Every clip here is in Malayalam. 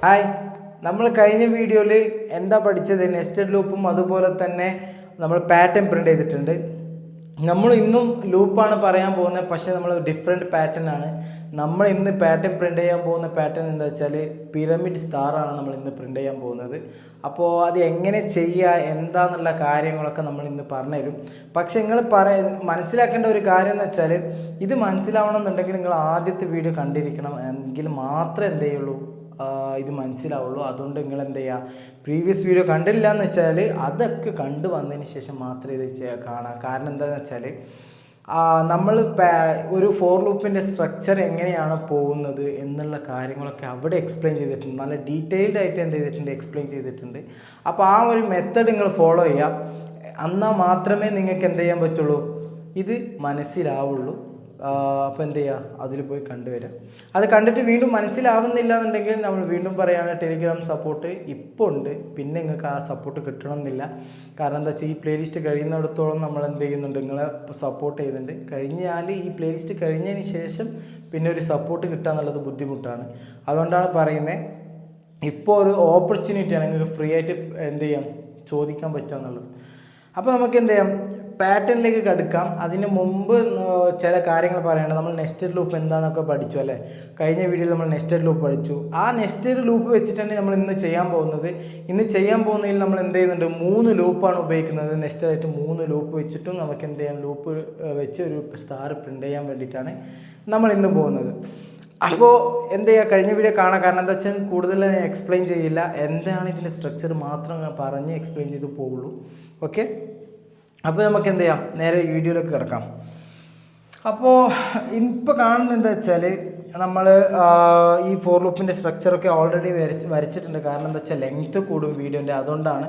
ഹായ്, നമ്മൾ കഴിഞ്ഞ വീഡിയോയിൽ എന്താ പഠിച്ചത്? നെസ്റ്റഡ് ലൂപ്പും അതുപോലെ തന്നെ നമ്മൾ പാറ്റേൺ പ്രിൻ്റ് ചെയ്തിട്ടുണ്ട്. നമ്മൾ ഇന്നും ലൂപ്പാണ് പറയാൻ പോകുന്നത്, പക്ഷേ നമ്മൾ ഡിഫറെൻറ്റ് പാറ്റേൺ ആണ്. നമ്മൾ ഇന്ന് പാറ്റേൺ പ്രിൻ്റ് ചെയ്യാൻ പോകുന്ന പാറ്റേൺ എന്താ വെച്ചാൽ പിരമിഡ് സ്റ്റാറാണ് നമ്മൾ ഇന്ന് പ്രിൻ്റ് ചെയ്യാൻ പോകുന്നത്. അപ്പോൾ അത് എങ്ങനെ ചെയ്യുക എന്താന്നുള്ള കാര്യങ്ങളൊക്കെ നമ്മൾ ഇന്ന് പറഞ്ഞുതരും. പക്ഷെ നിങ്ങൾ മനസ്സിലാക്കേണ്ട ഒരു കാര്യം എന്ന് വെച്ചാൽ ഇത് മനസ്സിലാവണം എന്നുണ്ടെങ്കിൽ നിങ്ങൾ ആദ്യത്തെ വീഡിയോ കണ്ടിരിക്കണം, എങ്കിൽ മാത്രമേ എന്ത് ചെയ്യുള്ളൂ ഇത് മനസ്സിലാവുള്ളൂ. അതുകൊണ്ട് നിങ്ങൾ എന്ത് ചെയ്യുക, പ്രീവിയസ് വീഡിയോ കണ്ടില്ല എന്ന് വെച്ചാൽ അതൊക്കെ കണ്ടു വന്നതിന് ശേഷം മാത്രമേ ഇത് കാണാം. കാരണം എന്താണെന്ന് വെച്ചാൽ നമ്മൾ ഒരു ഫോർ ലൂപ്പിൻ്റെ സ്ട്രക്ചർ എങ്ങനെയാണ് പോകുന്നത് എന്നുള്ള കാര്യങ്ങളൊക്കെ അവിടെ എക്സ്പ്ലെയിൻ ചെയ്തിട്ടുണ്ട്. നല്ല ഡീറ്റെയിൽഡ് ആയിട്ട് എന്ത് ചെയ്തിട്ടുണ്ട്, എക്സ്പ്ലെയിൻ ചെയ്തിട്ടുണ്ട്. അപ്പോൾ ആ ഒരു മെത്തേഡ് നിങ്ങൾ ഫോളോ ചെയ്യാം, എന്നാൽ മാത്രമേ നിങ്ങൾക്ക് എന്ത് ചെയ്യാൻ പറ്റുള്ളൂ, ഇത് മനസ്സിലാവുള്ളൂ. അപ്പോൾ എന്ത് ചെയ്യുക, അതിൽ പോയി കണ്ടുവരാം. അത് കണ്ടിട്ട് വീണ്ടും മനസ്സിലാവുന്നില്ല എന്നുണ്ടെങ്കിൽ നമ്മൾ വീണ്ടും പറയുകയാണ്, ടെലിഗ്രാം സപ്പോർട്ട് ഇപ്പോൾ ഉണ്ട്. പിന്നെ നിങ്ങൾക്ക് ആ സപ്പോർട്ട് കിട്ടണമെന്നില്ല. കാരണം എന്താ വെച്ചാൽ ഈ പ്ലേലിസ്റ്റ് കഴിയുന്നിടത്തോളം നമ്മൾ എന്ത് ചെയ്യുന്നുണ്ട്, നിങ്ങളെ സപ്പോർട്ട് ചെയ്യുന്നുണ്ട്. കഴിഞ്ഞാൽ ഈ പ്ലേലിസ്റ്റ് കഴിഞ്ഞതിന് ശേഷം പിന്നെ ഒരു സപ്പോർട്ട് കിട്ടുക എന്നുള്ളത് ബുദ്ധിമുട്ടാണ്. അതുകൊണ്ടാണ് പറയുന്നത്, ഇപ്പോൾ ഒരു ഓപ്പർച്യൂണിറ്റിയാണ് നിങ്ങൾക്ക് ഫ്രീ ആയിട്ട് എന്ത് ചെയ്യാം, ചോദിക്കാൻ പറ്റുക എന്നുള്ളത്. അപ്പോൾ നമുക്ക് എന്ത് ചെയ്യാം, പാറ്റേണിലേക്ക് കടക്കാം. അതിന് മുമ്പ് ചില കാര്യങ്ങൾ പറയേണ്ടത്. നമ്മൾ നെസ്റ്റഡ് ലൂപ്പ് എന്താണെന്നൊക്കെ പഠിച്ചു അല്ലേ? കഴിഞ്ഞ വീഡിയോയിൽ നമ്മൾ നെസ്റ്റഡ് ലൂപ്പ് പഠിച്ചു. ആ നെസ്റ്റഡ് ലൂപ്പ് വെച്ചിട്ടാണ് നമ്മൾ ഇന്ന് ചെയ്യാൻ പോകുന്നത്. ഇന്ന് ചെയ്യാൻ പോകുന്നതിൽ നമ്മൾ എന്ത് ചെയ്യുന്നുണ്ട്, 3 ലൂപ്പാണ് ഉപയോഗിക്കുന്നത്. നെസ്റ്റഡായിട്ട് 3 ലൂപ്പ് വെച്ചിട്ടും നമുക്ക് എന്ത് ചെയ്യാം, ലൂപ്പ് വെച്ച് ഒരു സ്റ്റാർ പ്രിൻ്റ് ചെയ്യാൻ വേണ്ടിയിട്ടാണ് നമ്മൾ ഇന്ന് പോകുന്നത്. അപ്പോൾ എന്ത് ചെയ്യുക, കഴിഞ്ഞ വീഡിയോ കാണാം. കാരണം എന്താ വെച്ചാൽ കൂടുതൽ എക്സ്പ്ലെയിൻ ചെയ്യില്ല, എന്താണ് ഇതിൻ്റെ സ്ട്രക്ചർ മാത്രം പറഞ്ഞ് എക്സ്പ്ലെയിൻ ചെയ്ത് പോകുള്ളൂ. ഓക്കെ, അപ്പോൾ നമുക്ക് എന്ത് ചെയ്യാം, നേരെ വീഡിയോയിലേക്ക് കിടക്കാം. അപ്പോൾ ഇപ്പോൾ കാണുന്നത് എന്താ വെച്ചാൽ നമ്മൾ ഈ ഫോർ ലൂപ്പിൻ്റെ സ്ട്രക്ചറൊക്കെ ഓൾറെഡി വരച്ചിട്ടുണ്ട്. കാരണം എന്താ വെച്ചാൽ ലെങ്ത്ത് കൂടും വീഡിയോൻ്റെ, അതുകൊണ്ടാണ്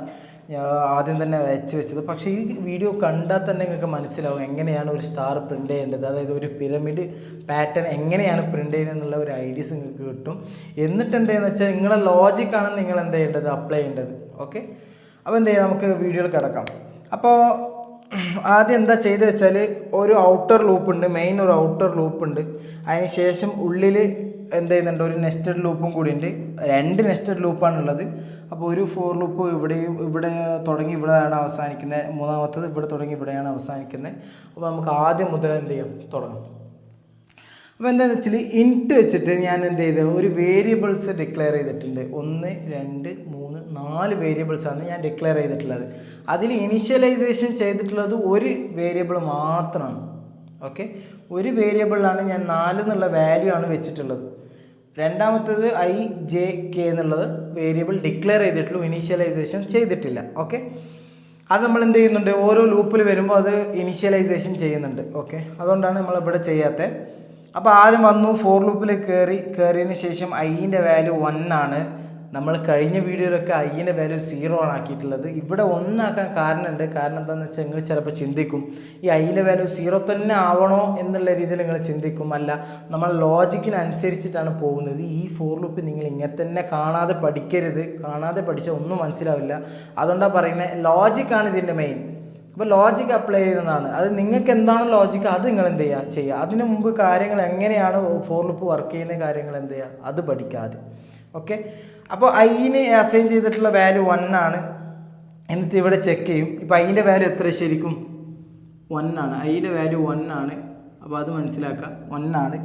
ആദ്യം തന്നെ വരച്ച് വെച്ചത്. പക്ഷേ ഈ വീഡിയോ കണ്ടാൽ തന്നെ നിങ്ങൾക്ക് മനസ്സിലാവും എങ്ങനെയാണ് ഒരു സ്റ്റാർ പ്രിൻ്റ് ചെയ്യേണ്ടത്. അതായത് ഒരു പിരമിഡ് പാറ്റേൺ എങ്ങനെയാണ് പ്രിൻ്റ് ചെയ്യുന്നത് എന്നുള്ള ഒരു ഐഡിയസ് നിങ്ങൾക്ക് കിട്ടും. എന്നിട്ട് എന്താണെന്ന് വെച്ചാൽ നിങ്ങളുടെ ലോജിക്കാണ് നിങ്ങൾ എന്ത് ചെയ്യേണ്ടത്, അപ്ലൈ ചെയ്യേണ്ടത്. ഓക്കെ, അപ്പോൾ എന്ത് ചെയ്യാം, നമുക്ക് വീഡിയോയിൽ കിടക്കാം. അപ്പോൾ ആദ്യം എന്താ ചെയ്ത് വെച്ചാൽ ഒരു ഔട്ടർ ലൂപ്പ് ഉണ്ട്, മെയിൻ ഒരു ഔട്ടർ ലൂപ്പ് ഉണ്ട്. അതിന് ശേഷം ഉള്ളിൽ എന്ത് ചെയ്യുന്നുണ്ട്, ഒരു നെസ്റ്റഡ് ലൂപ്പും കൂടി ഉണ്ട്. 2 നെസ്റ്റഡ് ലൂപ്പാണുള്ളത്. അപ്പോൾ ഒരു ഫോർ ലൂപ്പ് ഇവിടെ തുടങ്ങി ഇവിടെയാണ് അവസാനിക്കുന്നത്, മൂന്നാമത്തത് ഇവിടെ തുടങ്ങി ഇവിടെയാണ് അവസാനിക്കുന്നത്. അപ്പോൾ നമുക്ക് ആദ്യം മുതൽ എന്ത് ചെയ്യാം, തുടങ്ങാം. അപ്പോൾ എന്താണെന്ന് വെച്ചാൽ ഇൻറ്റ് വെച്ചിട്ട് ഞാൻ എന്ത് ചെയ്ത് ഒരു വേരിയബിൾസ് ഡിക്ലെയർ ചെയ്തിട്ടുണ്ട്. 1 2 3 4 വേരിയബിൾസാണ് ഞാൻ ഡിക്ലെയർ ചെയ്തിട്ടുള്ളത്. അതിൽ ഇനിഷ്യലൈസേഷൻ ചെയ്തിട്ടുള്ളത് ഒരു വേരിയബിൾ മാത്രമാണ്. ഓക്കെ, ഒരു വേരിയബിളിലാണ് ഞാൻ 4 എന്നുള്ള വാല്യൂ ആണ് വെച്ചിട്ടുള്ളത്. രണ്ടാമത്തേത് IJK എന്നുള്ളത് വേരിയബിൾ ഡിക്ലെയർ ചെയ്തിട്ടുള്ളൂ, ഇനീഷ്യലൈസേഷൻ ചെയ്തിട്ടില്ല. ഓക്കെ, അത് നമ്മൾ എന്ത് ചെയ്യുന്നുണ്ട്, ഓരോ ലൂപ്പിൽ വരുമ്പോൾ അത് ഇനീഷ്യലൈസേഷൻ ചെയ്യുന്നുണ്ട്. ഓക്കെ, അതുകൊണ്ടാണ് നമ്മളിവിടെ ചെയ്യാത്തത്. അപ്പോൾ ആദ്യം വന്നു, ഫോർ ലൂപ്പിൽ കയറിയതിന് ശേഷം ഐൻ്റെ വാല്യൂ 1 ആണ്. നമ്മൾ കഴിഞ്ഞ വീഡിയോയിലൊക്കെ ഐൻ്റെ വാല്യൂ 0 ആണ് ആക്കിയിട്ടുള്ളത്. ഇവിടെ 1 ആക്കാൻ കാരണമുണ്ട്. കാരണം എന്താണെന്ന് വെച്ചാൽ നിങ്ങൾ ചിലപ്പോൾ ചിന്തിക്കും, ഈ ഐൻ്റെ വാല്യൂ 0 തന്നെ ആവണോ എന്നുള്ള രീതിയിൽ നിങ്ങൾ ചിന്തിക്കും. അല്ല, നമ്മൾ ലോജിക്കിനനുസരിച്ചിട്ടാണ് പോകുന്നത്. ഈ ഫോർ ലൂപ്പ് നിങ്ങൾ ഇങ്ങനെ തന്നെ കാണാതെ പഠിക്കരുത്. കാണാതെ പഠിച്ചാൽ ഒന്നും മനസ്സിലാവില്ല. അതുകൊണ്ടാണ് പറയുന്നത്, ലോജിക്കാണ് ഇതിൻ്റെ മെയിൻ. അപ്പോൾ ലോജിക്ക് അപ്ലൈ ചെയ്യുന്നതാണ്. അത് നിങ്ങൾക്ക് എന്താണ് ലോജിക്ക്, അത് നിങ്ങൾ എന്ത് ചെയ്യുക. അതിന് മുമ്പ് കാര്യങ്ങൾ എങ്ങനെയാണ് ഫോർ ലൂപ്പ് വർക്ക് ചെയ്യുന്ന കാര്യങ്ങൾ എന്ത് ചെയ്യുക, അത് പഠിക്കാതെ. ഓക്കെ, അപ്പോൾ ഐന് അസൈൻ ചെയ്തിട്ടുള്ള വാല്യൂ 1 ആണ്. എന്നിട്ട് ഇവിടെ ചെക്ക് ചെയ്യും. ഇപ്പോൾ ഐൻ്റെ വാല്യൂ എത്ര, ശരിക്കും 1 ആണ്. ഐൻ്റെ വാല്യൂ 1 ആണ്. അപ്പോൾ അത് മനസ്സിലാക്കുക, 1 ആണ്.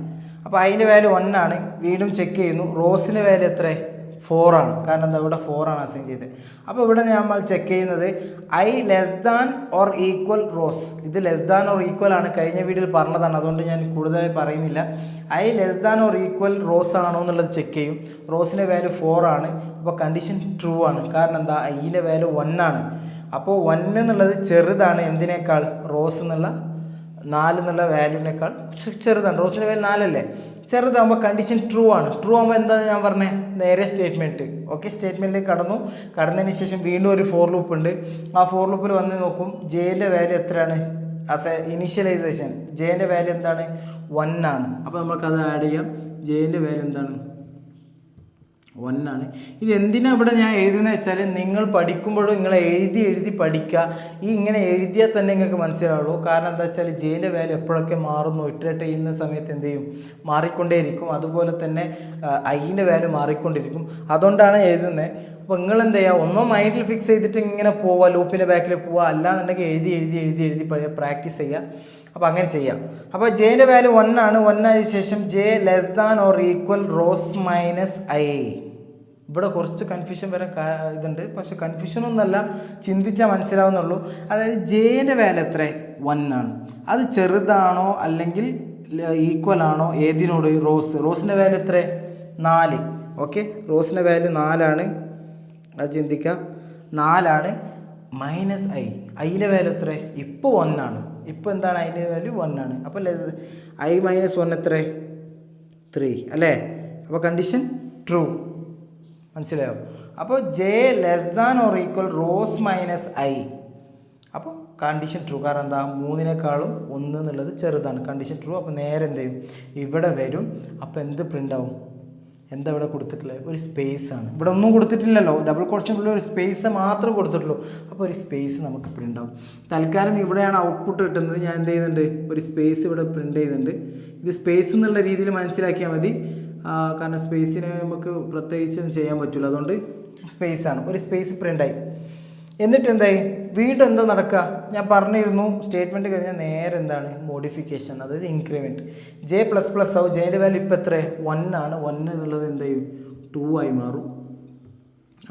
അപ്പോൾ ഐൻ്റെ വാല്യൂ 1 ആണ്. വീണ്ടും ചെക്ക് ചെയ്യുന്നു. റോസിൻ്റെ വാല്യൂ എത്ര, 4 ആണ്. കാരണം എന്താ, ഇവിടെ 4 ആണ് അസൈൻ ചെയ്തത്. അപ്പോൾ ഇവിടെ നമ്മൾ ചെക്ക് ചെയ്യുന്നത് I less than or equal rose. ഇത് ലെസ് ദാൻ ഓർ ഈക്വൽ ആണ്, കഴിഞ്ഞ വീഡിയോയിൽ പറഞ്ഞതാണ്. അതുകൊണ്ട് ഞാൻ കൂടുതലായി പറയുന്നില്ല. I less than or equal rose ആണോ എന്നുള്ളത് ചെക്ക് ചെയ്യും. റോസിൻ്റെ വാല്യൂ 4 ആണ്. അപ്പോൾ കണ്ടീഷൻ ട്രൂ ആണ്. കാരണം എന്താ, ഐൻ്റെ വാല്യൂ 1 ആണ്. അപ്പോൾ 1 എന്നുള്ളത് ചെറുതാണ് എന്തിനേക്കാൾ, റോസ് എന്നുള്ള 4 എന്നുള്ള വാല്യൂവിനേക്കാൾ ചെറുതാണ്. റോസിൻ്റെ വാല്യൂ 4 അല്ലേ, ചെറുതാകുമ്പോൾ കണ്ടീഷൻ ട്രൂ ആണ്. ട്രൂ ആകുമ്പോൾ എന്താണ് ഞാൻ പറഞ്ഞത്, നേരെ സ്റ്റേറ്റ്മെൻറ്റ്. ഓക്കെ, സ്റ്റേറ്റ്മെൻറ്റിലേക്ക് കടന്നതിന് ശേഷം വീണ്ടും ഒരു ഫോർ ലൂപ്പ് ഉണ്ട്. ആ ഫോർ ലൂപ്പിൽ വന്ന് നോക്കും, ജെൻ്റെ വാല്യൂ എത്രയാണ്, ഇനീഷ്യലൈസേഷൻ ജെൻ്റെ വാല്യൂ എന്താണ്, 1 ആണ്. അപ്പോൾ നമുക്കത് ആഡ് ചെയ്യാം. ജെൻ്റെ വാല്യൂ എന്താണ്, 1 ആണ്. ഇത് എന്തിനാണ് ഇവിടെ ഞാൻ എഴുതുന്നത് വെച്ചാൽ നിങ്ങൾ പഠിക്കുമ്പോഴും നിങ്ങൾ എഴുതി പഠിക്കുക. ഇങ്ങനെ എഴുതിയാൽ തന്നെ നിങ്ങൾക്ക് മനസ്സിലാവുള്ളൂ. കാരണം എന്താ വെച്ചാൽ ജെയിൻ്റെ വാല്യൂ എപ്പോഴൊക്കെ മാറുന്നു, ഇറ്ററേറ്റ് ചെയ്യുന്ന സമയത്ത് എന്ത് ചെയ്യും, മാറിക്കൊണ്ടേയിരിക്കും. അതുപോലെ തന്നെ ഐൻ്റെ വാല്യൂ മാറിക്കൊണ്ടിരിക്കും. അതുകൊണ്ടാണ് എഴുതുന്നത്. അപ്പോൾ നിങ്ങൾ എന്ത് ചെയ്യുക, ഒന്നോ മൈൻഡിൽ ഫിക്സ് ചെയ്തിട്ട് ഇങ്ങനെ പോവുക, ലൂപ്പിൻ്റെ ബാക്കിൽ പോവുക, അല്ലാന്നുണ്ടെങ്കിൽ എഴുതി പ്രാക്ടീസ് ചെയ്യുക. അപ്പോൾ അങ്ങനെ ചെയ്യാം. അപ്പോൾ ജെയിൻ്റെ വാല്യൂ 1 ആണ്. 1 ആയ ശേഷം J less than or equal rows minus I. ഇവിടെ കുറച്ച് കൺഫ്യൂഷൻ വരാൻ ഇതുണ്ട്, പക്ഷെ കൺഫ്യൂഷനൊന്നുമല്ല, ചിന്തിച്ചാൽ മനസ്സിലാവുന്നുള്ളൂ. അതായത് ജെയുടെ വാല്യൂ എത്ര, 1 ആണ്. അത് ചെറുതാണോ അല്ലെങ്കിൽ ഈക്വൽ ആണോ ഏതിനോട്, റോസിൻ്റെ വാല്യൂ എത്ര, 4. ഓക്കെ, റോസിൻ്റെ വാല്യൂ 4 ആണ്. അത് ചിന്തിക്കുക, 4 ആണ്. മൈനസ് ഐൻ്റെ വാല്യൂ എത്ര, ഇപ്പോൾ 1 ആണ്. ഇപ്പോൾ എന്താണ് അതിൻ്റെ വാല്യൂ 1 ആണ്. അപ്പോൾ ഐ മൈനസ് 1 എത്ര, 3 അല്ലേ. അപ്പോൾ കണ്ടീഷൻ ട്രൂ. മനസ്സിലായോ? അപ്പോൾ J less than or equal rows minus I. അപ്പോൾ കണ്ടീഷൻ ട്രൂ. കാരണം എന്താ, 3നേക്കാളും 1 എന്നുള്ളത് ചെറുതാണ്. Condition true. അപ്പോൾ നേരെ എന്ത് ചെയ്യും, ഇവിടെ വരും. അപ്പോൾ എന്ത് പ്രിൻ്റ് ആവും, എന്താ ഇവിടെ കൊടുത്തിട്ടുള്ളത്, ഒരു സ്പേസ് ആണ്. ഇവിടെ ഒന്നും കൊടുത്തിട്ടില്ലല്ലോ, ഡബിൾ കോട്ട്സിനുള്ളിൽ ഒരു സ്പേസ് മാത്രമേ കൊടുത്തിട്ടുള്ളൂ. അപ്പോൾ ഒരു സ്പേസ് നമുക്ക് പ്രിൻ്റ് ആവും. തൽക്കാലം ഇവിടെയാണ് ഔട്ട്പുട്ട് കിട്ടുന്നത്. ഞാൻ എന്ത് ചെയ്യുന്നുണ്ട്, ഒരു സ്പേസ് ഇവിടെ പ്രിൻ്റ് ചെയ്യുന്നുണ്ട്. ഇത് സ്പേസ് എന്നുള്ള രീതിയിൽ മനസ്സിലാക്കിയാൽ മതി. കാരണം സ്പേസിനെ നമുക്ക് പ്രത്യേകിച്ചൊന്നും ചെയ്യാൻ പറ്റില്ല. അതുകൊണ്ട് സ്പേസ് ആണ്, ഒരു സ്പേസ് പ്രിൻ്റായി. എന്നിട്ട് എന്തായി, വീണ്ടും എന്താ നടക്കുക, ഞാൻ പറഞ്ഞിരുന്നു സ്റ്റേറ്റ്മെൻറ്റ് കഴിഞ്ഞാൽ നേരെ എന്താണ്, മോഡിഫിക്കേഷൻ, അതായത് ഇൻക്രിമെൻറ്റ്. ജെ പ്ലസ് പ്ലസ് ആവും. ജെൻ്റെ വാല്യൂ ഇപ്പോൾ എത്ര, 1 ആണ്. 1 എന്നുള്ളത് എന്ത് ചെയ്യും, 2 ആയി മാറും.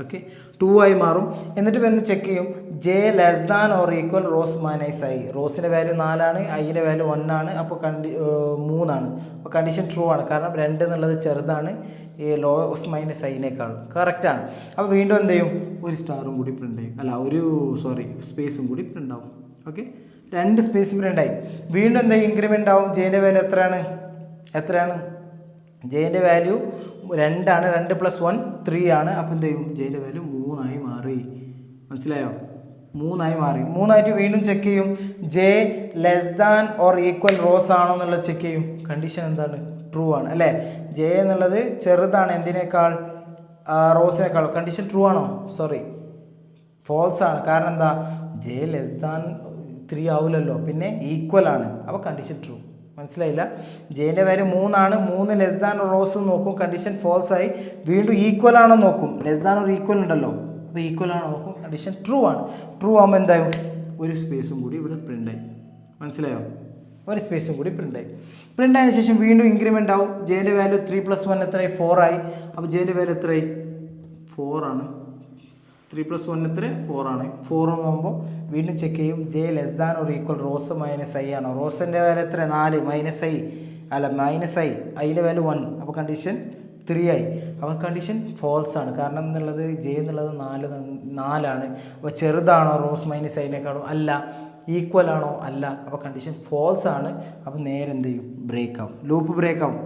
ഓക്കെ, 2 ആയി മാറും. എന്നിട്ട് വന്ന് ചെക്ക് ചെയ്യും, J less than or equal rows minus I. റോസിൻ്റെ വാല്യൂ 4 ആണ്, ഐൻ്റെ വാല്യൂ 1 ആണ്. അപ്പോൾ 3 ആണ്. അപ്പോൾ കണ്ടീഷൻ ട്രൂ ആണ്. കാരണം 2 എന്നുള്ളത് ചെറുതാണ് ഈ ലോസ് മൈനസ് ഐനേക്കാളും. കറക്റ്റാണ്. അപ്പോൾ വീണ്ടും എന്ത് ചെയ്യും, ഒരു സ്റ്റാറും കൂടി പ്രിൻ്റ് ചെയ്യും, സ്പേസും കൂടി പ്രിൻ്റ് ആവും. ഓക്കെ, 2 സ്പേസ് പ്രിൻ്റ് ആയി. വീണ്ടും എന്താ, ഇൻക്രിമെൻ്റ് ആവും. ജെൻ്റെ വാല്യൂ എത്രയാണ്, ജെൻ്റെ വാല്യൂ 2 ആണ്. 2 + 1 3 ആണ്. അപ്പോൾ എന്ത് ചെയ്യും, ജെൻ്റെ വാല്യൂ 3 ആയി മാറി. മനസ്സിലായോ, 3 ആയി മാറി. 3 ആയിട്ട് വീണ്ടും ചെക്ക് ചെയ്യും, J less than or equal rose ആണോ എന്നുള്ളത് ചെക്ക് ചെയ്യും. കണ്ടീഷൻ എന്താണ്, ട്രൂ ആണ് അല്ലേ. ജെ എന്നുള്ളത് ചെറുതാണ് എന്തിനേക്കാൾ, റോസിനേക്കാൾ. കണ്ടീഷൻ ട്രൂ ആണോ, ഫോൾസ് ആണ്. കാരണം എന്താ, ജെ ലെസ് ദാൻ 3 ആവില്ലല്ലോ, പിന്നെ ഈക്വൽ ആണ്. അപ്പോൾ കണ്ടീഷൻ ട്രൂ. മനസ്സിലായില്ല, ജെൻ്റെ വാല്യൂ 3 ആണ്. 3 ലെസ് ദാൻ റോസ് നോക്കും, കണ്ടീഷൻ ഫോൾസ് ആയി. വീണ്ടും ഈക്വൽ ആണോ നോക്കും, ലെസ് ദാൻ ഒരു ഈക്വൽ ഉണ്ടല്ലോ, അപ്പോൾ ഈക്വൽ ആണോ നോക്കും, കണ്ടീഷൻ ട്രൂ ആണ്. ട്രൂ ആകുമ്പോൾ എന്തായും, ഒരു സ്പേസും കൂടി ഇവിടെ പ്രിൻ്റായി. മനസ്സിലായോ, ഒരു സ്പേസും കൂടി പ്രിൻ്റായി. പ്രിൻ്റായതിനു ശേഷം വീണ്ടും ഇൻക്രിമെൻ്റ് ആവും. ജെൻ്റെ വാല്യൂ 3 + 1 എത്രയായി, 4 ആയി. അപ്പോൾ ജെൻ്റെ വാല്യൂ എത്രയായി, 4 ആണ്. 3 + 1 എത്ര, 4 ആണ്. 4 ആകുമ്പോൾ വീണ്ടും ചെക്ക് ചെയ്യും, J less than or equal rows minus I ആണോ. റോസിൻ്റെ വാല്യൂ എത്ര, 4 മൈനസ് ഐൻ്റെ വാല്യൂ 1. അപ്പോൾ കണ്ടീഷൻ 3 ആയി. അപ്പോൾ കണ്ടീഷൻ ഫോൾസ് ആണ്. കാരണം എന്നുള്ളത് ജെ എന്നുള്ളത് 4 ആണ്. അപ്പോൾ ചെറുതാണോ റോസ് മൈനസ് ഐനേക്കാളും, അല്ല. ഈക്വൽ ആണോ, അല്ല. അപ്പോൾ കണ്ടീഷൻ ഫോൾസ് ആണ്. അപ്പോൾ നേരെ എന്ത് ചെയ്യും, ബ്രേക്ക് ആവും, ലൂപ്പ് ബ്രേക്ക് ആവും.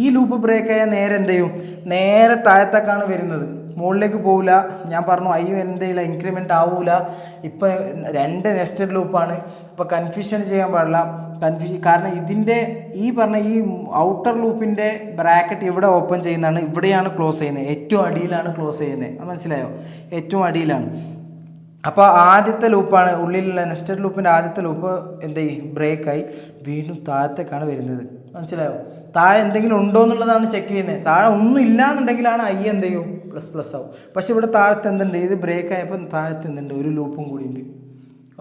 ഈ ലൂപ്പ് ബ്രേക്ക് ആയാൽ നേരെ എന്ത് ചെയ്യും, നേരെ താഴത്തേക്കാണ് വരുന്നത്, മുകളിലേക്ക് പോവില്ല. ഞാൻ പറഞ്ഞു ഐ എന്തെങ്കിലും ഇൻക്രിമെൻ്റ് ആവില്ല. ഇപ്പം 2 നെസ്റ്റഡ് ലൂപ്പാണ്. അപ്പോൾ കൺഫ്യൂഷൻ ചെയ്യാൻ പാടില്ല. കാരണം ഇതിൻ്റെ ഈ ഔട്ടർ ലൂപ്പിൻ്റെ ബ്രാക്കറ്റ് ഇവിടെ ഓപ്പൺ ചെയ്യുന്നതാണ്, ഇവിടെയാണ് ക്ലോസ് ചെയ്യുന്നത്, ഏറ്റവും അടിയിലാണ് ക്ലോസ് ചെയ്യുന്നത്. അത് മനസ്സിലായോ, ഏറ്റവും അടിയിലാണ്. അപ്പോൾ ആദ്യത്തെ ലൂപ്പാണ്, ഉള്ളിലുള്ള നെസ്റ്റഡ് ലൂപ്പിൻ്റെ ആദ്യത്തെ ലൂപ്പ് എന്ത് ചെയ്യും, ബ്രേക്കായി വീണ്ടും താഴത്തേക്കാണ് വരുന്നത്. മനസ്സിലായോ, താഴെ എന്തെങ്കിലും ഉണ്ടോ എന്നുള്ളതാണ് ചെക്ക് ചെയ്യുന്നത്. താഴെ ഒന്നും ഇല്ല എന്നുണ്ടെങ്കിലാണ് ഐ എന്ത് ചെയ്യും, പ്ലസ് ആവും. പക്ഷെ ഇവിടെ താഴത്ത് എന്തുണ്ട്, ഇത് ബ്രേക്ക് ആയപ്പോൾ താഴത്ത് എന്തുണ്ട്, ഒരു ലൂപ്പും കൂടി ഉണ്ട്.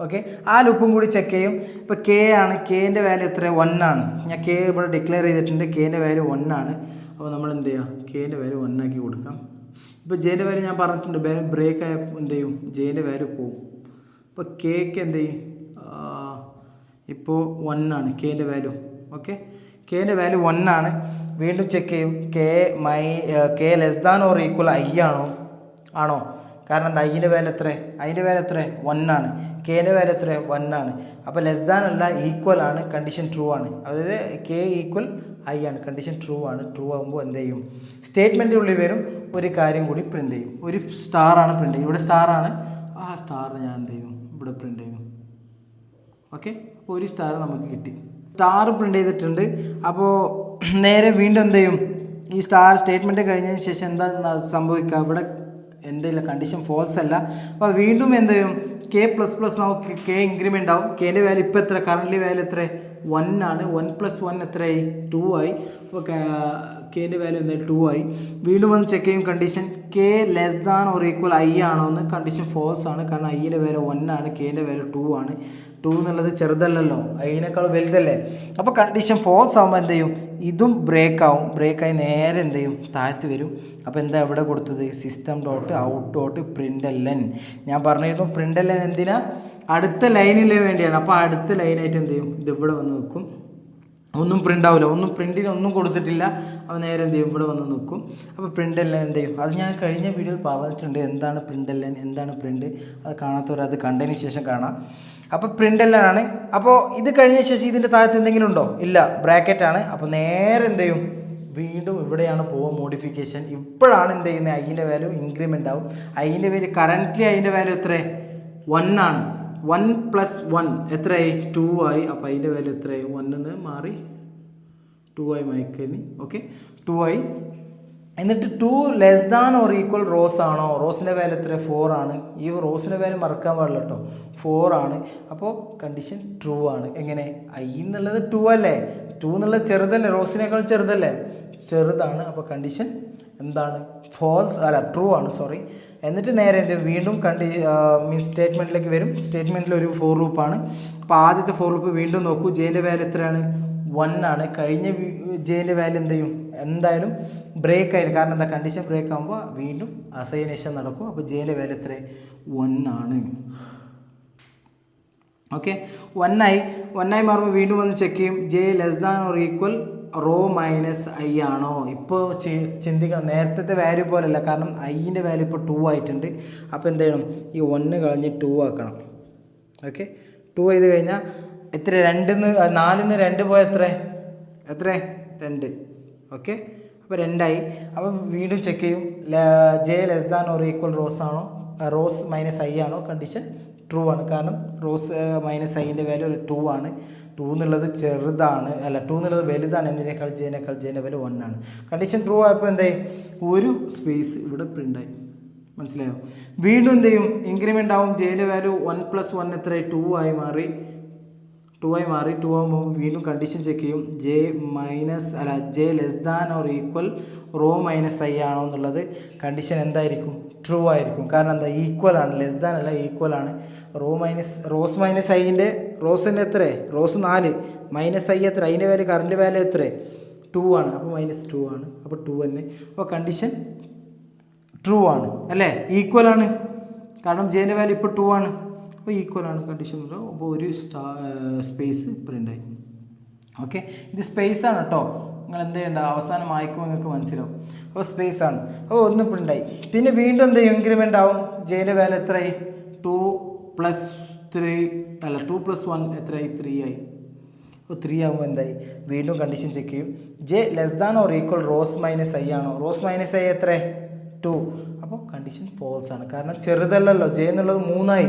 ഓക്കെ, ആ ലൂപ്പും കൂടി ചെക്ക് ചെയ്യും. ഇപ്പോൾ കെ ആണ്, കെൻ്റെ വാല്യൂ എത്ര, 1 ആണ്. ഞാൻ കെ ഇവിടെ ഡിക്ലെയർ ചെയ്തിട്ടുണ്ട്, കെൻ്റെ വാല്യൂ 1 ആണ്. അപ്പോൾ നമ്മൾ എന്ത് ചെയ്യുക, കെൻ്റെ വാല്യൂ 1 ആക്കി കൊടുക്കാം. ഇപ്പോൾ ജെൻ്റെ വാല്യൂ ഞാൻ പറഞ്ഞിട്ടുണ്ട്, ബ്രേക്ക് ആയ എന്ത് ചെയ്യും, ജെൻ്റെ വാല്യൂ പോവും. ഇപ്പോൾ കെക്ക് എന്ത് ചെയ്യും, ഇപ്പോൾ 1 ആണ് കെൻ്റെ വാല്യൂ. ഓക്കെ, കെൻ്റെ വാല്യൂ 1 ആണ്. വീണ്ടും ചെക്ക് ചെയ്യും, K less than or equal I ആണോ. കാരണം എന്താ, ഐൻ്റെ വാല്യൂ എത്ര, 1 ആണ്. കെൻ്റെ വാല്യൂ എത്ര, 1 ആണ്. അപ്പോൾ ലെസ് ദാൻ അല്ല, ഈക്വൽ ആണ്. കണ്ടീഷൻ ട്രൂ ആണ്. അതായത് കെ ഈക്വൽ ഐ ആണ്. കണ്ടീഷൻ ട്രൂ ആണ്. ട്രൂ ആകുമ്പോൾ എന്ത് ചെയ്യും, സ്റ്റേറ്റ്മെൻറ്റിൻ്റെ ഉള്ളിൽ വരും, ഒരു കാര്യം കൂടി പ്രിൻ്റ് ചെയ്യും. ഒരു സ്റ്റാറാണ് പ്രിൻ്റ് ചെയ്യും. ഇവിടെ സ്റ്റാറാണ്, ആ സ്റ്റാർ ഞാൻ എന്ത് ചെയ്യും, ഇവിടെ പ്രിൻ്റ് ചെയ്യും. ഓക്കെ, അപ്പോൾ ഒരു സ്റ്റാർ നമുക്ക് കിട്ടി. സ്റ്റാർ പ്രിൻ്റ് ചെയ്തിട്ടുണ്ട്. അപ്പോൾ നേരെ വീണ്ടും എന്ത് ചെയ്യും, ഈ സ്റ്റാർ സ്റ്റേറ്റ്മെൻറ്റ് കഴിഞ്ഞതിന് ശേഷം എന്താ സംഭവിക്കുക, ഇവിടെ എന്തില്ല കണ്ടീഷൻ ഫോൾസ് അല്ല. അപ്പോൾ വീണ്ടും എന്ത് ചെയ്യും, കെ പ്ലസ് പ്ലസ് നമുക്ക് കെ ഇൻക്രിമെൻ്റ് ആവും. കെൻ്റെ വാല്യൂ ഇപ്പോൾ എത്ര, കറൻ്റ് വാല്യൂ എത്ര 1 ആണ്. 1 + 1 എത്രയായി 2 ആയി. അപ്പോൾ കെൻ്റെ വാല്യൂ എന്തായി 2 ആയി. വീണ്ടും വന്ന് ചെക്ക് ചെയ്യും condition K less than or equal I ആണോ എന്ന്. കണ്ടീഷൻ ഫോൾസ് ആണ്, കാരണം ഐൻ്റെ വാല്യൂ 1 ആണ്, കെൻ്റെ വാല്യൂ 2 ആണ്. 2 എന്നുള്ളത് ചെറുതല്ലല്ലോ, ഐനേക്കാൾ വലുതല്ലേ. അപ്പോൾ കണ്ടീഷൻ ഫോൾസ് ആകുമ്പോൾ എന്ത് ചെയ്യും, ഇതും ബ്രേക്ക് ആവും. ബ്രേക്കായി നേരെ എന്ത് ചെയ്യും, താഴ്ത്ത് വരും. അപ്പോൾ എന്താ ഇവിടെ കൊടുത്തത്, system dot out dot println. ഞാൻ പറഞ്ഞിരുന്നു println എന്തിനാ, അടുത്ത ലൈനിന് വേണ്ടിയാണ്. അപ്പോൾ അടുത്ത ലൈനായിട്ട് എന്ത് ചെയ്യും, ഇത് ഇവിടെ വന്ന് നിൽക്കും. ഒന്നും പ്രിൻ്റ് ആവില്ല, ഒന്നും പ്രിൻറ്റിന് ഒന്നും കൊടുത്തിട്ടില്ല. അപ്പോൾ നേരെ എന്ത് ചെയ്യും, ഇവിടെ വന്ന് നിൽക്കും. അപ്പോൾ println എന്ത് ചെയ്യും, അത് ഞാൻ കഴിഞ്ഞ വീഡിയോയിൽ പറഞ്ഞിട്ടുണ്ട് എന്താണ് println, എന്താണ് പ്രിൻ്റ്. അത് കാണാത്തവർ അത് കണ്ടതിന് ശേഷം കാണാം. അപ്പോൾ println ആണ്. അപ്പോൾ ഇത് കഴിഞ്ഞ ശേഷം ഇതിൻ്റെ താഴത്ത് എന്തെങ്കിലും ഉണ്ടോ, ഇല്ല, ബ്രാക്കറ്റാണ്. അപ്പോൾ നേരെ എന്ത് ചെയ്യും, വീണ്ടും ഇവിടെയാണ് പോവുക മോഡിഫിക്കേഷൻ. ഇപ്പോഴാണ് എന്ത് ചെയ്യുന്നത്, ഐൻ്റെ വാല്യൂ ഇൻക്രിമെൻ്റ് ആവും. ഐൻ്റെ വാല്യൂ കറൻ്റ്ലി ഐൻ്റെ വാല്യൂ എത്ര 1 ആണ്. 1 + 1 എത്രയായി 2 ആയി. അപ്പോൾ അതിൻ്റെ വാല്യൂ എത്രയായി 1 നിന്ന് മാറി 2 ആയി മായ്ക്കനി. ഓക്കെ, 2 ആയി. എന്നിട്ട് 2 less than or equal rose ആണോ, റോസിൻ്റെ വാല്യൂ എത്ര 4 ആണ്. ഈ റോസിൻ്റെ വാല്യൂ മറക്കാൻ പാടില്ല കേട്ടോ, 4 ആണ്. അപ്പോൾ കണ്ടീഷൻ ട്രൂ ആണ്. എങ്ങനെ, ഐ എന്നുള്ളത് 2 അല്ലേ, 2 എന്നുള്ളത് ചെറുതല്ലേ, റോസിനേക്കാൾ ചെറുതല്ലേ, ചെറുതാണ്. അപ്പോൾ കണ്ടീഷൻ എന്താണ്, ഫോൾസ് അല്ല ട്രൂ ആണ്, സോറി. എന്നിട്ട് നേരെ എന്ത് വീണ്ടും മീൻസ് സ്റ്റേറ്റ്മെൻറ്റിലേക്ക് വരും. സ്റ്റേറ്റ്മെൻറ്റിൽ ഒരു ഫോർ ലൂപ്പാണ്. അപ്പോൾ ആദ്യത്തെ ഫോർ ലൂപ്പ് വീണ്ടും നോക്കൂ, ജെയിൻ്റെ വാല്യൂ എത്രയാണ് 1 ആണ്. കഴിഞ്ഞ ജെയിൻ്റെ വാല്യൂ എന്ത് ചെയ്യും, എന്തായാലും ബ്രേക്ക് ആയിരുന്നു. കാരണം എന്താ, കണ്ടീഷൻ ബ്രേക്ക് ആകുമ്പോൾ വീണ്ടും അസൈനേഷൻ നടക്കും. അപ്പോൾ ജെയിൻ്റെ വാല്യൂ എത്ര 1 ആണ്. ഓക്കെ, 1 ആയി മാറുമ്പോൾ വീണ്ടും വന്ന് ചെക്ക് ചെയ്യും, J less than or equal row minus I ആണോ. ഇപ്പോൾ ചിന്തിക്കണം, നേരത്തെ വാല്യൂ പോലെയല്ല, കാരണം ഐൻ്റെ വാല്യൂ ഇപ്പോൾ 2 ആയിട്ടുണ്ട്. അപ്പോൾ എന്ത് ചെയ്യണം, ഈ 1 കളഞ്ഞ് 2 ആക്കണം. ഓക്കെ, 2 ചെയ്ത് കഴിഞ്ഞാൽ എത്ര, 4 2 പോയ എത്ര 2. ഓക്കെ, അപ്പോൾ 2 ആയി. അപ്പോൾ വീണ്ടും ചെക്ക് ചെയ്യും, J less than or equal rose ആണോ, റോസ് മൈനസ് ഐ ആണോ. കണ്ടീഷൻ ട്രൂ ആണ്, കാരണം റോസ് മൈനസ് ഐൻ്റെ വാല്യൂ 2 ആണ്. 2 എന്നുള്ളത് ചെറുതാണ്, അല്ല 2 എന്നുള്ളത് വലുതാണ് എന്നതിനേക്കാൾ ജെൻ്റെ വാല്യൂ 1 ആണ്. കണ്ടീഷൻ ട്രൂ ആയപ്പോൾ എന്തായി, ഒരു സ്പേസ് ഇവിടെ പ്രിൻ്റായി. മനസ്സിലായോ. വീണ്ടും എന്ത് ചെയ്യും, ഇൻക്രിമെൻ്റ് ആവും. ജെൻ്റെ വാല്യൂ 1 + 1 എത്രയായി 2 ആയി മാറി. 2 ആകുമ്പോൾ വീണ്ടും കണ്ടീഷൻ ചെക്ക് ചെയ്യും, J less than or equal row minus I ആണോ എന്നുള്ളത്. കണ്ടീഷൻ എന്തായിരിക്കും, ട്രൂ ആയിരിക്കും. കാരണം എന്താ, ഈക്വൽ ആണ്, ലെസ് ദാൻ അല്ല, ഈക്വൽ ആണ്. റോസ് മൈനസ് ഐൻ്റെ റോസിൻ്റെ എത്ര, റോസ് 4 മൈനസ് ഐ എത്ര, അതിൻ്റെ വാല്യൂ കറണ്ട് വാല്യൂ എത്ര 2 ആണ്. അപ്പോൾ -2 ആണ്. അപ്പോൾ 2 തന്നെ. അപ്പോൾ കണ്ടീഷൻ ട്രൂ ആണ് അല്ലേ, ഈക്വൽ ആണ്. കാരണം ജെൻ്റെ വാല്യൂ ഇപ്പോൾ 2 ആണ്. അപ്പോൾ ഈക്വൽ ആണ് കണ്ടീഷൻ. അപ്പോൾ ഒരു സ്പേസ് പ്രിൻ്റായി. ഓക്കെ, ഇത് സ്പേസ് ആണ് കേട്ടോ. നിങ്ങൾ എന്ത് ചെയ്യേണ്ട, അവസാനം വായിക്കുമ്പോൾ നിങ്ങൾക്ക് മനസ്സിലാവും. അപ്പോൾ സ്പേസ് ആണ്. അപ്പോൾ ഒന്ന് പ്രിൻ്റായി. പിന്നെ വീണ്ടും എന്ത് ചെയ്യും, ഇൻക്രിമെൻ്റ് ആവും. ജെൻ്റെ വാല്യൂ എത്രയായി 2 + 1 എത്രയായി 3 ആയി. അപ്പോൾ 3 ആകുമ്പോൾ എന്തായി, വീണ്ടും കണ്ടീഷൻ ചെക്ക് ചെയ്യും, J less than or equal rows minus I ആണോ. റോസ് മൈനസ് ഐ എത്ര 2. അപ്പോൾ കണ്ടീഷൻ ഫോൾസ് ആണ്, കാരണം ചെറുതല്ലല്ലോ. ജെ എന്നുള്ളത് 3 ആയി.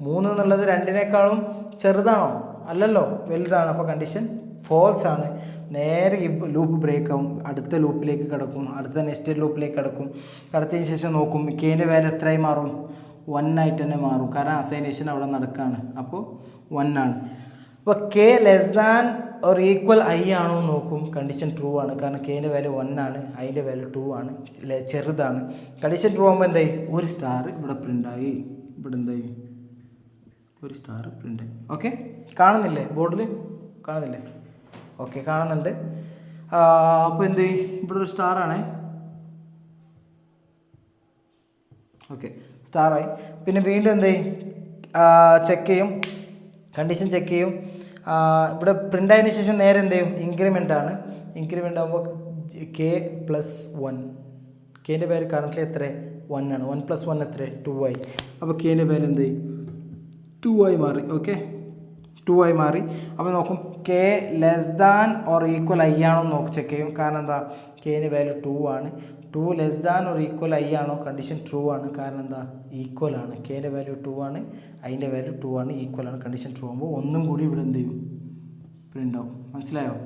3 എന്നുള്ളത് 2നേക്കാളും ചെറുതാണോ, അല്ലല്ലോ, വലുതാണ്. അപ്പോൾ കണ്ടീഷൻ ഫോൾസ് ആണ്. നേരെ ഈ ലൂപ്പ് ബ്രേക്ക് ആവും, അടുത്ത ലൂപ്പിലേക്ക് കിടക്കും, അടുത്ത നെക്സ്റ്റ് ലൂപ്പിലേക്ക് കിടക്കും. കടത്തിയതിന് ശേഷം നോക്കും, കെൻ്റെ വാല്യൂ എത്രയായി മാറും, 1 ആയിട്ട് തന്നെ മാറും. കാരണം അസൈനേഷൻ അവിടെ നടക്കുകയാണ്. അപ്പോൾ 1 ആണ്. അപ്പോൾ K less than or equal I ആണോ നോക്കും. കണ്ടീഷൻ ട്രൂ ആണ്, കാരണം കെൻ്റെ വാല്യൂ 1 ആണ്, ഐൻ്റെ വാല്യൂ 2 ആണ്, ചെറുതാണ്. കണ്ടീഷൻ ട്രൂ ആകുമ്പോൾ എന്തായി, ഒരു സ്റ്റാർ ഇവിടെ പ്രിൻ്റായി. ഇവിടെ എന്തായി, ഒരു സ്റ്റാർ പ്രിൻ്റായി. ഓക്കെ, കാണുന്നില്ലേ, ബോർഡിൽ കാണുന്നില്ലേ. ഓക്കെ, കാണുന്നുണ്ട്. അപ്പോൾ എന്ത് ചെയ്യും, ഇവിടെ ഒരു സ്റ്റാറാണേ. ഓക്കെ, സ്റ്റാറായി. പിന്നെ വീണ്ടും എന്ത് ചെയ്യും, ചെക്ക് ചെയ്യും, കണ്ടീഷൻ ചെക്ക് ചെയ്യും. ഇവിടെ പ്രിൻ്റ് ആയതിനു ശേഷം നേരെ എന്ത് ചെയ്യും, ഇൻക്രിമെൻ്റ് ആണ്. ഇൻക്രിമെൻ്റ് ആകുമ്പോൾ കെ + 1. കെൻ്റെ വാല്യൂ കറൻ്റ് എത്ര 1 ആണ്. 1 + 1 എത്ര 2 ആയി. അപ്പോൾ കെൻ്റെ വാല്യൂ എന്ത് ചെയ്യും, 2 ആയി മാറി. ഓക്കെ, 2 ആയി മാറി. അപ്പോൾ നോക്കും, K less than or equal I ആണോ നോക്കി ചെക്ക് ചെയ്യും. കാരണം എന്താ, കെൻ്റെ വാല്യൂ 2 ആണ്. 2 less than or equal I ആണോ. കണ്ടീഷൻ ട്രൂ ആണ്, കാരണം എന്താ, ഈക്വൽ ആണ്. കെൻ്റെ വാല്യൂ 2 ആണ്, ഐൻ്റെ വാല്യൂ 2 ആണ്, ഈക്വൽ ആണ്. കണ്ടീഷൻ ട്രൂ ആകുമ്പോൾ ഒന്നും കൂടി ഇവിടെ എന്ത് ചെയ്യും, പ്രിൻ്റ് ആവും. മനസ്സിലായോ.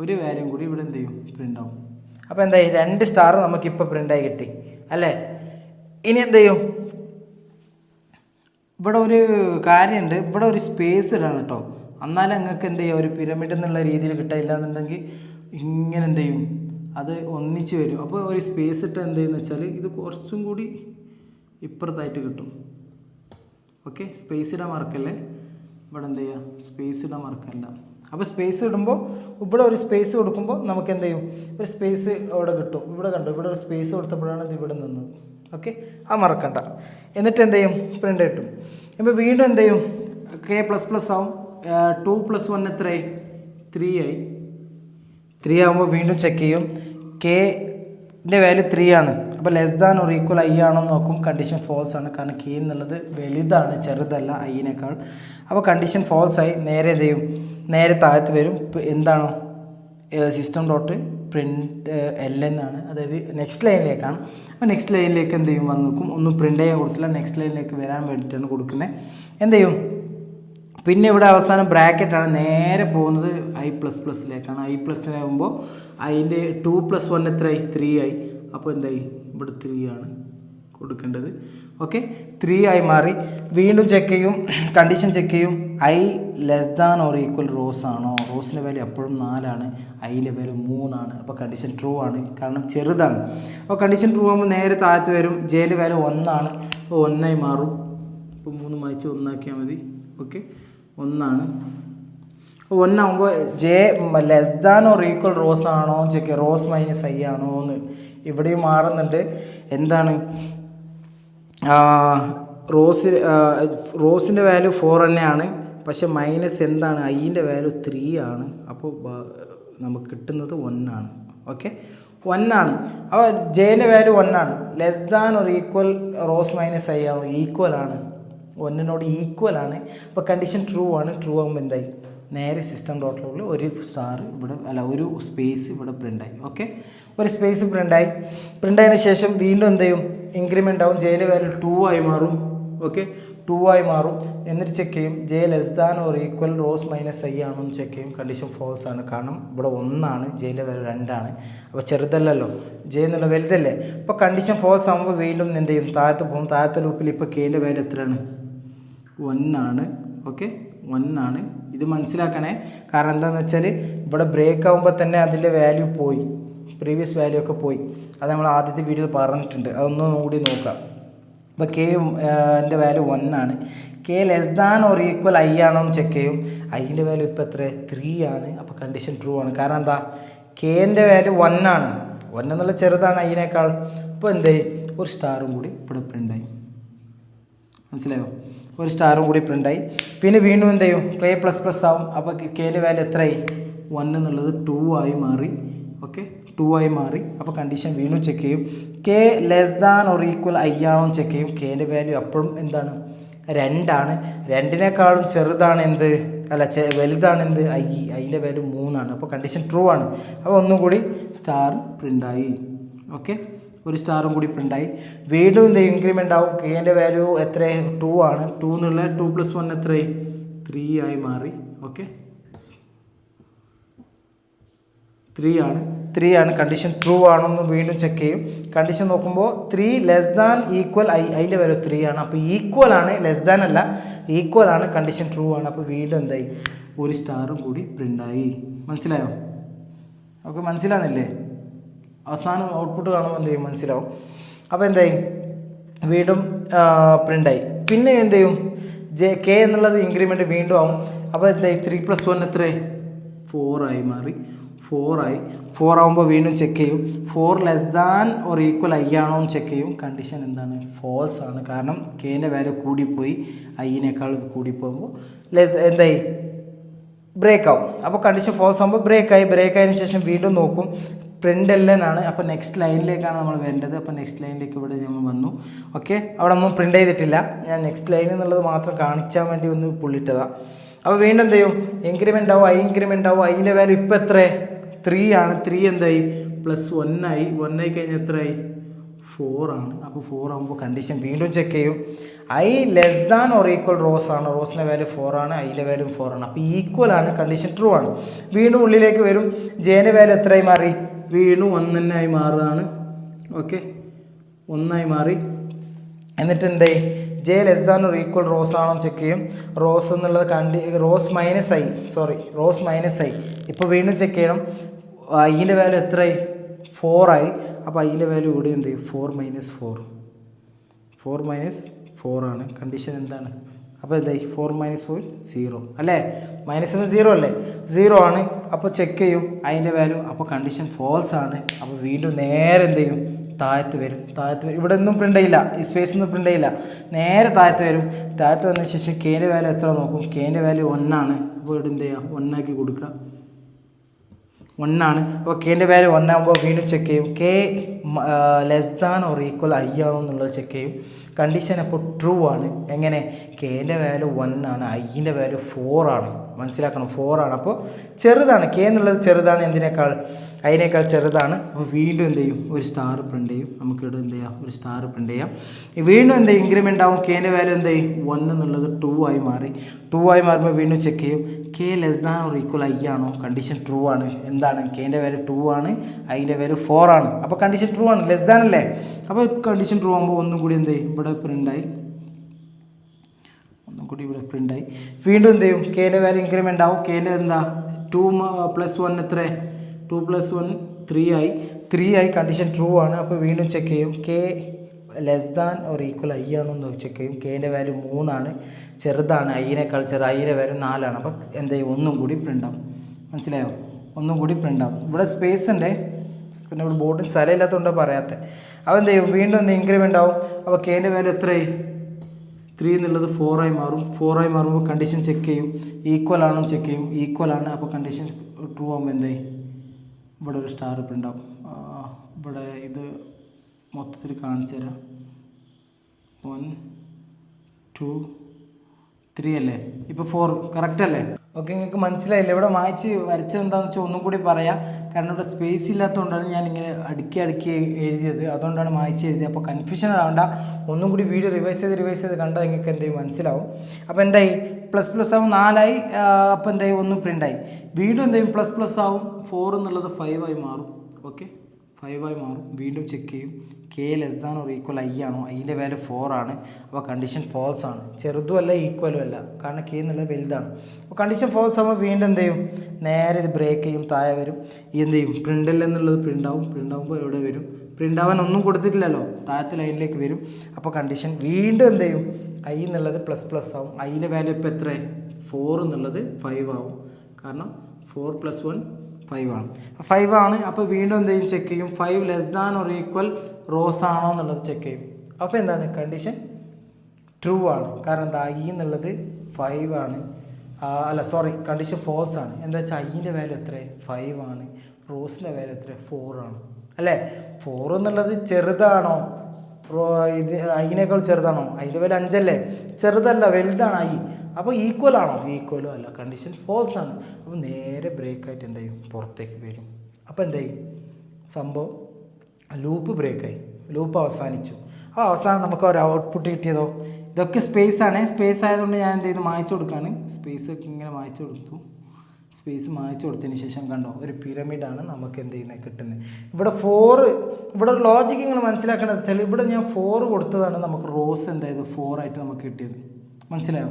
ഒരു വാല്യൂം കൂടി ഇവിടെ എന്ത് ചെയ്യും പ്രിൻ്റ് ആവും. അപ്പോൾ എന്തായി 2 സ്റ്റാർ നമുക്കിപ്പോൾ പ്രിൻ്റായി കിട്ടി അല്ലേ. ഇനി എന്ത് ചെയ്യും, ഇവിടെ ഒരു കാര്യമുണ്ട്, ഇവിടെ ഒരു സ്പേസ് ഇടണം കേട്ടോ. എന്നാലും നിങ്ങൾക്ക് എന്ത് ചെയ്യുക, ഒരു പിരമിഡ് എന്നുള്ള രീതിയിൽ കിട്ടില്ല എന്നുണ്ടെങ്കിൽ ഇങ്ങനെ എന്ത് ചെയ്യും, അത് ഒന്നിച്ച് വരും. അപ്പോൾ ഒരു സ്പേസ് ഇട്ട് എന്ത് ചെയ്യുന്നത് വെച്ചാൽ ഇത് കുറച്ചും കൂടി ഇപ്പുറത്തായിട്ട് കിട്ടും. ഓക്കെ, സ്പേസ് ഇടാൻ മറക്കല്ലേ, ഇവിടെ എന്ത് ചെയ്യുക, സ്പേസ് ഇടാൻ മറക്കല്ല. അപ്പോൾ സ്പേസ് ഇടുമ്പോൾ ഇവിടെ ഒരു സ്പേസ് കൊടുക്കുമ്പോൾ നമുക്ക് എന്ത് ചെയ്യും, ഒരു സ്പേസ് അവിടെ കിട്ടും. ഇവിടെ കണ്ടു, ഇവിടെ ഒരു സ്പേസ് കൊടുത്തപ്പോഴാണ് ഇത് ഇവിടെ നിന്നത്. ഓക്കെ, ആ മറക്കണ്ട. എന്നിട്ട് എന്ത് ചെയ്യും, പ്രിൻ്റ് കിട്ടും. ഇപ്പോൾ വീണ്ടും എന്ത് ചെയ്യും, k++ ആവും. 2 + 1 എത്രയായി, 3 ആയി. 3 ആകുമ്പോൾ വീണ്ടും ചെക്ക് ചെയ്യും, കെൻ്റെ വാല്യൂ 3 ആണ്. അപ്പോൾ <= i ആണോ നോക്കും, കണ്ടീഷൻ ഫോൾസ് ആണ്. കാരണം k എന്നുള്ളത് വലുതാണ്, ചെറുതല്ല ഐനേക്കാൾ. അപ്പോൾ കണ്ടീഷൻ ഫോൾസ് ആയി. നേരെ എന്ത് ചെയ്യും, നേരെ താഴത്ത് വരും. എന്താണോ system.print ln ആണ്, അതായത് നെക്സ്റ്റ് ലൈനിലേക്കാണ്. അപ്പോൾ നെക്സ്റ്റ് ലൈനിലേക്ക് എന്ത് ചെയ്യും, വന്ന് നോക്കും. ഒന്നും പ്രിൻ്റ് ചെയ്യാൻ കൊടുത്തില്ല, നെക്സ്റ്റ് ലൈനിലേക്ക് വരാൻ വേണ്ടിയിട്ടാണ് കൊടുക്കുന്നത്. എന്ത് ചെയ്യും, പിന്നെ ഇവിടെ അവസാനം ബ്രാക്കറ്റാണ്, നേരെ പോകുന്നത് i++ലേക്കാണ്. i++ആകുമ്പോൾ അതിൻ്റെ 2 + 1 എത്രയായി, 3 ആയി. അപ്പോൾ എന്തായി, ഇവിടെ 3 ആണ് കൊടുക്കേണ്ടത്. ഓക്കെ, 3 ആയി മാറി. വീണ്ടും ചെക്ക് ചെയ്യും, കണ്ടീഷൻ ചെക്ക് ചെയ്യും, i <= റോസ് ആണോ. റോസിൻ്റെ വാല്യൂ എപ്പോഴും 4 ആണ്, ഐൻ്റെ വാല്യൂ 3 ആണ്. അപ്പോൾ കണ്ടീഷൻ ട്രൂ ആണ്, കാരണം ചെറുതാണ്. അപ്പോൾ കണ്ടീഷൻ ട്രൂ ആകുമ്പോൾ നേരെ താഴത്ത് വരും, ജെൻ്റെ വാല്യൂ 1 ആണ്. അപ്പോൾ 1 ആയി മാറും. അപ്പോൾ 3 മായ്ച്ച് 1 ആക്കിയാൽ മതി. ഓക്കെ, 1 ആണ്. 1 ആകുമ്പോൾ j <= റോസ് ആണോ ചെക്ക്, റോസ് - i ആണോ എന്ന് ഇവിടെയും മാറുന്നുണ്ട്. എന്താണ്, റോസിൻ്റെ വാല്യൂ 4 തന്നെയാണ്, പക്ഷെ മൈനസ് എന്താണ്, ഐൻ്റെ വാല്യൂ 3 ആണ്. അപ്പോൾ നമുക്ക് കിട്ടുന്നത് 1 ആണ്. ഓക്കെ, 1 ആണ്. അപ്പോൾ ജെൻ്റെ വാല്യൂ 1 ആണ്. <= റോസ് - i ആണോ, ഈക്വൽ ആണ്, 1നോട് ഈക്വൽ ആണ്. അപ്പോൾ കണ്ടീഷൻ ട്രൂ ആണ്. ട്രൂ ആകുമ്പോൾ എന്തായി, നേരെ system.logൽ ഒരു സ്റ്റാർ ഇവിടെ, അല്ല ഒരു സ്പേസ് ഇവിടെ പ്രിൻ്റായി. ഓക്കെ, ഒരു സ്പേസ് പ്രിൻ്റായി. പ്രിൻ്റായതിനു ശേഷം വീണ്ടും എന്ത് ചെയ്യും, ഇൻക്രിമെൻ്റ് ആവും. ജെയിലെ വാല്യൂ 2 ആയി മാറും. ഓക്കെ, 2 ആയി മാറും. എന്നിട്ട് ചെക്ക് ചെയ്യും, j <= റോസ് - i ആണോ എന്ന് ചെക്ക് ചെയ്യും. കണ്ടീഷൻ ഫോൾസ് ആണ്, കാരണം ഇവിടെ 1 ആണ്, ജെയിലെ വാല്യൂ 2 ആണ്. അപ്പോൾ ചെറുതല്ലല്ലോ, ജെ എന്നുള്ള വലുതല്ലേ. അപ്പോൾ കണ്ടീഷൻ ഫോൾസ് ആകുമ്പോൾ വീണ്ടും എന്ത് ചെയ്യും, താഴത്ത് പോകും. താഴത്തെ ലൂപ്പിൽ ഇപ്പോൾ കെൻ്റെ വാല്യൂ എത്രയാണ്, 1 ആണ്. ഓക്കെ, 1 ആണ്. ഇത് മനസ്സിലാക്കണേ, കാരണം എന്താണെന്ന് വെച്ചാൽ ഇവിടെ ബ്രേക്ക് ആകുമ്പോൾ തന്നെ അതിൻ്റെ വാല്യൂ പോയി, പ്രീവിയസ് വാല്യൂ ഒക്കെ പോയി. അത് നമ്മൾ ആദ്യത്തെ വീഡിയോയിൽ പറഞ്ഞിട്ടുണ്ട്, അതൊന്നും കൂടി നോക്കാം. അപ്പോൾ എൻ്റെ വാല്യൂ 1 ആണ്. k <= i ആണോ എന്ന് ചെക്ക് ചെയ്യും. ഐൻ്റെ വാല്യൂ ഇപ്പോൾ എത്ര, 3 ആണ്. അപ്പോൾ കണ്ടീഷൻ ട്രൂ ആണ്. കാരണം എന്താ, കെൻ്റെ വാല്യൂ 1 ആണ്, 1 എന്നുള്ള ചെറുതാണ് ഐനേക്കാൾ. അപ്പോൾ എന്ത് ചെയ്യും, ഒരു സ്റ്റാറും കൂടി ഇവിടെ പ്രിൻ്റായി. മനസ്സിലായോ, ഒരു സ്റ്റാറും കൂടി പ്രിൻ്റായി. പിന്നെ വീണ്ടും എന്ത് ചെയ്യും, k++ ആവും. അപ്പോൾ കെൻ്റെ വാല്യൂ എത്രയായി, 1 എന്നുള്ളത് 2 ആയി മാറി. ഓക്കെ, 2 ആയി മാറി. അപ്പോൾ കണ്ടീഷൻ വീണ്ടും ചെക്ക് ചെയ്യും, k <= i ആണോ എന്ന് ചെക്ക് ചെയ്യും. കെൻ്റെ വാല്യൂ അപ്പോഴും എന്താണ്, 2 ആണ്. 2നേക്കാളും ചെറുതാണ് എന്ത്, അല്ല വലുതാണ് എന്ത്, ഐൻ്റെ വാല്യൂ 3 ആണ്. അപ്പോൾ കണ്ടീഷൻ ട്രൂ ആണ്. അപ്പോൾ ഒന്നും കൂടി സ്റ്റാർ പ്രിൻ്റായി. ഓക്കെ, ഒരു സ്റ്റാറും കൂടി പ്രിൻ്റായി. വീണ്ടും എന്ത് ഇൻക്രിമെൻ്റ് ആവും. കെൻ്റെ വാല്യൂ എത്ര, 2 ആണ്. 2 എന്നുള്ള 2 + 1 എത്രയായി, 3 ആയി മാറി. ഓക്കെ, 3 ആണ്. 3 ആണ്. കണ്ടീഷൻ ട്രൂ ആണെന്ന് വീണ്ടും ചെക്ക് ചെയ്യും. കണ്ടീഷൻ നോക്കുമ്പോൾ 3 <= i, ഐൻ്റെ വാല്യൂ 3 ആണ്. അപ്പോൾ ഈക്വൽ ആണ്, <= അല്ല, ഈക്വൽ ആണ്. കണ്ടീഷൻ ട്രൂ ആണ്. അപ്പോൾ വീണ്ടും എന്തായി, ഒരു സ്റ്റാറും കൂടി പ്രിൻ്റായി. മനസ്സിലായോ? ഓക്കെ, മനസ്സിലാകുന്നില്ലേ? അവസാനം ഔട്ട്പുട്ട് കാണുമ്പോൾ എന്ത് ചെയ്യും, മനസ്സിലാവും. അപ്പോൾ എന്തായി, വീണ്ടും പ്രിൻ്റായി. പിന്നെ എന്ത് ചെയ്യും, k എന്നുള്ളത് ഇൻക്രിമെൻറ്റ് വീണ്ടും ആവും. അപ്പോൾ എന്തായി, 3 + 1 എത്ര, 4 ആയി മാറി. 4 ആയി. 4 ആകുമ്പോൾ വീണ്ടും ചെക്ക് ചെയ്യും, 4 <= i ആണോ എന്ന് ചെക്ക് ചെയ്യും. കണ്ടീഷൻ എന്താണ്, ഫോൾസ് ആണ്. കാരണം കെൻ്റെ വാല്യൂ കൂടിപ്പോയി, ഐനേക്കാൾ കൂടിപ്പോകുമ്പോൾ എന്തായി, ബ്രേക്ക് ആവും. അപ്പോൾ കണ്ടീഷൻ ഫോൾസ് ആകുമ്പോൾ ബ്രേക്കായി. ബ്രേക്കായതിനു ശേഷം വീണ്ടും നോക്കും, പ്രിൻ്റ് ln ആണ്. അപ്പോൾ നെക്സ്റ്റ് ലൈനിലേക്കാണ് നമ്മൾ വരേണ്ടത്. അപ്പോൾ നെക്സ്റ്റ് ലൈനിലേക്ക് ഇവിടെ നമ്മൾ വന്നു. ഓക്കെ, അവിടെ ഒന്നും പ്രിൻ്റ് ചെയ്തിട്ടില്ല, ഞാൻ നെക്സ്റ്റ് ലൈൻ എന്നുള്ളത് മാത്രം കാണിച്ചാൻ വേണ്ടി ഒന്ന് പുള്ളിട്ടതാണ്. അപ്പോൾ വീണ്ടും എന്ത് ചെയ്യും, ഇൻക്രിമെൻ്റ് ആവും. ഇൻക്രിമെൻ്റ് ആവും. ഐൻ്റെ വാല്യൂ ഇപ്പോൾ എത്ര, 3 ആണ്. 3 എന്തായി, +1 ആയി. 1 ആയി കഴിഞ്ഞാൽ എത്രയായി, 4 ആണ്. അപ്പോൾ 4 ആകുമ്പോൾ കണ്ടീഷൻ വീണ്ടും ചെക്ക് ചെയ്യും. I less than or equal rose ആണ്. റോസിൻ്റെ വാല്യൂ 4 ആണ്, ഐയുടെ വാല്യൂ 4 ആണ്. അപ്പോൾ ഈക്വൽ ആണ്, കണ്ടീഷൻ ട്രൂ ആണ്. വീണ്ടും ഉള്ളിലേക്ക് വരും. ജെൻ്റെ വാല്യൂ എത്രയായി മാറി? വീണ്ടും 1 തന്നെ ആയി മാറുകയാണ്. ഓക്കെ, 1 മാറി. എന്നിട്ട് എന്തായി? J less than or equal rose ആണോ ചെക്ക് ചെയ്യും. റോസ് എന്നുള്ളത് റോസ് മൈനസ് ഐ. ഇപ്പോൾ വീണ്ടും ചെക്ക് ചെയ്യണം. ഐൻ്റെ വാല്യൂ എത്രയായി? 4 ആയി. അപ്പോൾ ഐൻ്റെ വാല്യൂ ഇവിടെ എന്ത് ചെയ്യും? 4 മൈനസ് 4 ആണ്. കണ്ടീഷൻ എന്താണ്? അപ്പോൾ എന്തായി? 4 - 4 0 അല്ലേ? -0 അല്ലേ? 0 ആണ്. അപ്പോൾ ചെക്ക് ചെയ്യും അതിൻ്റെ വാല്യൂ. അപ്പോൾ കണ്ടീഷൻ ഫോൾസ് ആണ്. അപ്പോൾ വീണ്ടും നേരെ എന്ത് ചെയ്യും? താഴത്ത് വരും. ഇവിടെ ഒന്നും പ്രിൻ്റ് ചെയ്യില്ല, ഈ സ്പേസ് ഒന്നും പ്രിൻ്റ് ചെയ്യില്ല. നേരെ താഴത്ത് വരും. താഴത്ത് വന്നതിന് ശേഷം കെൻ്റെ വാല്യൂ എത്ര നോക്കും? കെൻ്റെ വാല്യൂ 1 ആണ്. അപ്പോൾ ഇവിടെ എന്ത് ചെയ്യുക? 1 ആക്കി കൊടുക്കുക. 1 ആണ്. അപ്പോൾ കെൻ്റെ വാല്യൂ 1 ആകുമ്പോൾ വീണ്ടും ചെക്ക് ചെയ്യും. K less than or equal I ആണോ എന്നുള്ളത് ചെക്ക് ചെയ്യും. കണ്ടീഷൻ അപ്പോൾ ട്രൂ ആണ്. എങ്ങനെ? കെൻ്റെ വാല്യൂ 1 ആണ്, ഐൻ്റെ വാല്യൂ 4 ആണ്. മനസ്സിലാക്കണം, 4 ആണ്. അപ്പോൾ ചെറുതാണ്, കെ എന്നുള്ളത് ചെറുതാണ്. എന്തിനേക്കാൾ? അതിനേക്കാൾ ചെറുതാണ്. അപ്പോൾ വീണ്ടും എന്ത് ചെയ്യും? ഒരു സ്റ്റാർ പ്രിൻ്റ് ചെയ്യും. നമുക്കിവിടെ എന്ത് ചെയ്യാം? ഒരു സ്റ്റാർ പ്രിൻ്റ് ചെയ്യാം. വീണ്ടും എന്ത് ചെയ്യും? ഇൻക്രിമെൻ്റ് ആവും. കെൻ്റെ വാല്യൂ എന്ത് ചെയ്യും? 1 എന്നുള്ളത് 2 ആയി മാറി. 2 ആയി മാറുമ്പോൾ വീണ്ടും ചെക്ക് ചെയ്യും. K less than or equal I ആണോ? കണ്ടീഷൻ ട്രൂ ആണ്. എന്താണ്? കെൻ്റെ വാല്യൂ 2 ആണ്, ഐൻ്റെ വാല്യൂ 4 ആണ്. അപ്പോൾ കണ്ടീഷൻ ട്രൂ ആണ്, ലെസ് ദാൻ അല്ലേ? അപ്പോൾ കണ്ടീഷൻ ട്രൂ ആകുമ്പോൾ ഒന്നും കൂടി എന്ത് ചെയ്യും? ഇവിടെ പ്രിൻ്റായി. ഇവിടെ പ്രിൻ്റായി. വീണ്ടും എന്ത് ചെയ്യും? കെൻ്റെ വാല്യൂ ഇൻക്രിമെൻ്റ് ആവും. കെൻ്റെ എന്താ? 2 + 1 എത്ര? 2 + 1 3 ആയി. 3 ആയി. കണ്ടീഷൻ ട്രൂ ആണ്. അപ്പോൾ വീണ്ടും ചെക്ക് ചെയ്യും. K less than or equal I ആണോ എന്ന് ചെക്ക് ചെയ്യും. കെൻ്റെ വാല്യൂ 3 ആണ്, ചെറുതാണ്, ഐനേക്കാൾ ചെറുത്. ഐയുടെ വാല്യൂ 4 ആണ്. അപ്പോൾ എന്ത് ചെയ്യും? ഒന്നും കൂടി പ്രിൻ്റ് ആവും. മനസ്സിലായോ? ഒന്നും കൂടി പ്രിൻ്റ് ആവും. ഇവിടെ സ്പേസ് ഉണ്ട്, പിന്നെ ഇവിടെ ബോർഡിൽ സ്ഥലമില്ലാത്തതുകൊണ്ടാണ് പറയാത്തത്. അപ്പോൾ എന്ത് ചെയ്യും? വീണ്ടും എന്ത് ഇൻക്രിമെൻ്റ് ആവും. അപ്പോൾ കെൻ്റെ വാല്യൂ എത്രയായി? 3 എന്നുള്ളത് 4 ആയി മാറും. 4 ആയി മാറുമ്പോൾ കണ്ടീഷൻ ചെക്ക് ചെയ്യും. ഈക്വൽ ആണോ ചെക്ക് ചെയ്യും. ഈക്വൽ ആണ്. അപ്പോൾ കണ്ടീഷൻ ട്രൂ ആകുമ്പോൾ എന്തായി? ഇവിടെ ഒരു സ്റ്റാർ പ്രിൻ്റ് ആവും. ഇവിടെ ഇത് മൊത്തത്തിൽ കാണിച്ചു തരാം. 1 2 3 അല്ലേ? ഇപ്പോൾ 4 കറക്റ്റ് അല്ലേ? ഓക്കെ, നിങ്ങൾക്ക് മനസ്സിലായില്ലേ? ഇവിടെ മായ്ച്ച് വരച്ചത് എന്താണെന്ന് വെച്ചാൽ ഒന്നും കൂടി പറയാം. കാരണം ഇവിടെ സ്പേസ് ഇല്ലാത്തതുകൊണ്ടാണ് ഞാനിങ്ങനെ അടുക്കി എഴുതിയത്. അതുകൊണ്ടാണ് മായ്ച്ച് എഴുതിയത്. അപ്പോൾ കൺഫ്യൂഷൻ ആവണ്ട. ഒന്നും കൂടി വീഡിയോ റിവൈസ് ചെയ്ത് കണ്ടാൽ നിങ്ങൾക്ക് എന്തെങ്കിലും മനസ്സിലാവും. അപ്പോൾ എന്തായി? ++ ആവും. 4 ആയി. അപ്പോൾ എന്തായി? 1 പ്രിൻ്റായി. വീണ്ടും എന്തെയും ++ ആവും. 4 എന്നുള്ളത് 5 ആയി മാറും. ഓക്കെ, 5 ആയി മാറും. വീണ്ടും ചെക്ക് ചെയ്യും. K less than or equal I ആണോ? ഐൻ്റെ വാല്യൂ 4 ആണ്. അപ്പോൾ കണ്ടീഷൻ ഫോൾസ് ആണ്. ചെറുതും അല്ല, ഈക്വലും അല്ല, കാരണം കെ എന്നുള്ളത് വലുതാണ്. അപ്പോൾ കണ്ടീഷൻ ഫോൾസ് ആകുമ്പോൾ വീണ്ടും എന്ത് ചെയ്യും? നേരെ ഇത് ബ്രേക്ക് ചെയ്യും, താഴെ വരും. ഈ എന്ത് ചെയ്യും? പ്രിൻ്റിൽ എന്നുള്ളത് പ്രിൻ്റ് ആവും. പ്രിൻ്റ് ആകുമ്പോൾ എവിടെ വരും? പ്രിൻ്റ് ആവാൻ ഒന്നും കൊടുത്തിട്ടില്ലല്ലോ, താഴത്തെ ലൈനിലേക്ക് വരും. അപ്പോൾ കണ്ടീഷൻ വീണ്ടും എന്ത് ചെയ്യും? ഐ എന്നുള്ളത് ++ ആവും. ഐൻ്റെ വാല്യൂ ഇപ്പോൾ എത്ര? 4 എന്നുള്ളത് 5 ആവും. കാരണം 4 + 1 5 ആണ്. 5 ആണ്. അപ്പോൾ വീണ്ടും എന്ത് ചെയ്യും? ചെക്ക് ചെയ്യും. 5 less than or equal rose ആണോ എന്നുള്ളത് ചെക്ക് ചെയ്യും. അപ്പോൾ എന്താണ്? കണ്ടീഷൻ ട്രൂ ആണ്. കാരണം എന്താ? ഐ എന്നുള്ളത് 5 ആണ്. കണ്ടീഷൻ ഫോൾസ് ആണ്. എന്താ വെച്ചാൽ ഐൻ്റെ വാല്യൂ എത്ര? 5 ആണ്. റോസിൻ്റെ വാല്യൂ എത്ര? 4 ആണ് അല്ലേ? 4 എന്നുള്ളത് ചെറുതാണോ? ഇത് ഐനേക്കാൾ ചെറുതാണോ? അതിൻ്റെ വാല്യൂ 5 അല്ലേ? ചെറുതല്ല, വലുതാണ് ഐ. അപ്പോൾ ഈക്വൽ ആണോ? ഈക്വലും അല്ല. കണ്ടീഷൻ ഫോൾസ് ആണ്. അപ്പോൾ നേരെ ബ്രേക്കായിട്ട് എന്ത് ചെയ്യും? പുറത്തേക്ക് വരും. അപ്പോൾ എന്തായി? സംഭവം ലൂപ്പ് ബ്രേക്കായി, ലൂപ്പ് അവസാനിച്ചു. ആ അവസാനം നമുക്ക് ഒരു ഔട്ട്പുട്ട് കിട്ടിയതോ? ഇതൊക്കെ സ്പേസ് ആണ്. സ്പേസ് ആയതുകൊണ്ട് ഞാൻ എന്ത് ചെയ്തു? മായ്ച്ചു കൊടുക്കുകയാണ്. സ്പേസ് ഒക്കെ ഇങ്ങനെ മായ്ച്ചു കൊടുത്തു. സ്പേസ് മായ്ച്ചു കൊടുത്തതിന് ശേഷം കണ്ടോ, ഒരു പിരമിഡാണ് നമുക്ക് എന്ത് ചെയ്യുന്നത് കിട്ടുന്നത്. ഇവിടെ 4, ഇവിടെ ഒരു ലോജിക്ക് ഇങ്ങനെ മനസ്സിലാക്കേണ്ടത് വെച്ചാൽ ഇവിടെ ഞാൻ 4 കൊടുത്തതാണ് നമുക്ക് റോസ് എന്തായത് 4 ആയിട്ട് നമുക്ക് കിട്ടിയത്. മനസ്സിലായോ?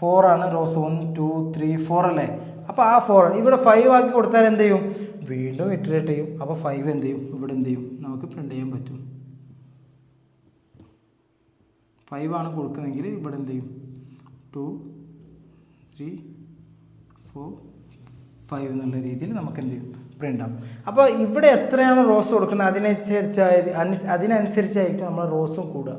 4 ആണ് റോസ്. 1 2 3 4 അല്ലേ? അപ്പോൾ ആ 4 ആണ്. ഇവിടെ 5 ആക്കി കൊടുത്താൽ എന്ത് ചെയ്യും? വീണ്ടും ഇറ്ററേറ്റ് ചെയ്യും. അപ്പോൾ 5 എന്ത് ചെയ്യും? ഇവിടെ എന്ത് ചെയ്യും? നമുക്ക് പ്രിൻ്റ് ചെയ്യാൻ പറ്റും. 5 ആണ് കൊടുക്കുന്നതെങ്കിൽ ഇവിടെ എന്ത് ചെയ്യും? 2 3 4 5 എന്നുള്ള രീതിയിൽ നമുക്ക് എന്ത് ചെയ്യും? പ്രിൻ്റ് ആവും. അപ്പോൾ ഇവിടെ എത്രയാണ് റോസ് കൊടുക്കുന്നത് അതിനനുസരിച്ചായിരിക്കും നമ്മൾ റോസും കൂടുക.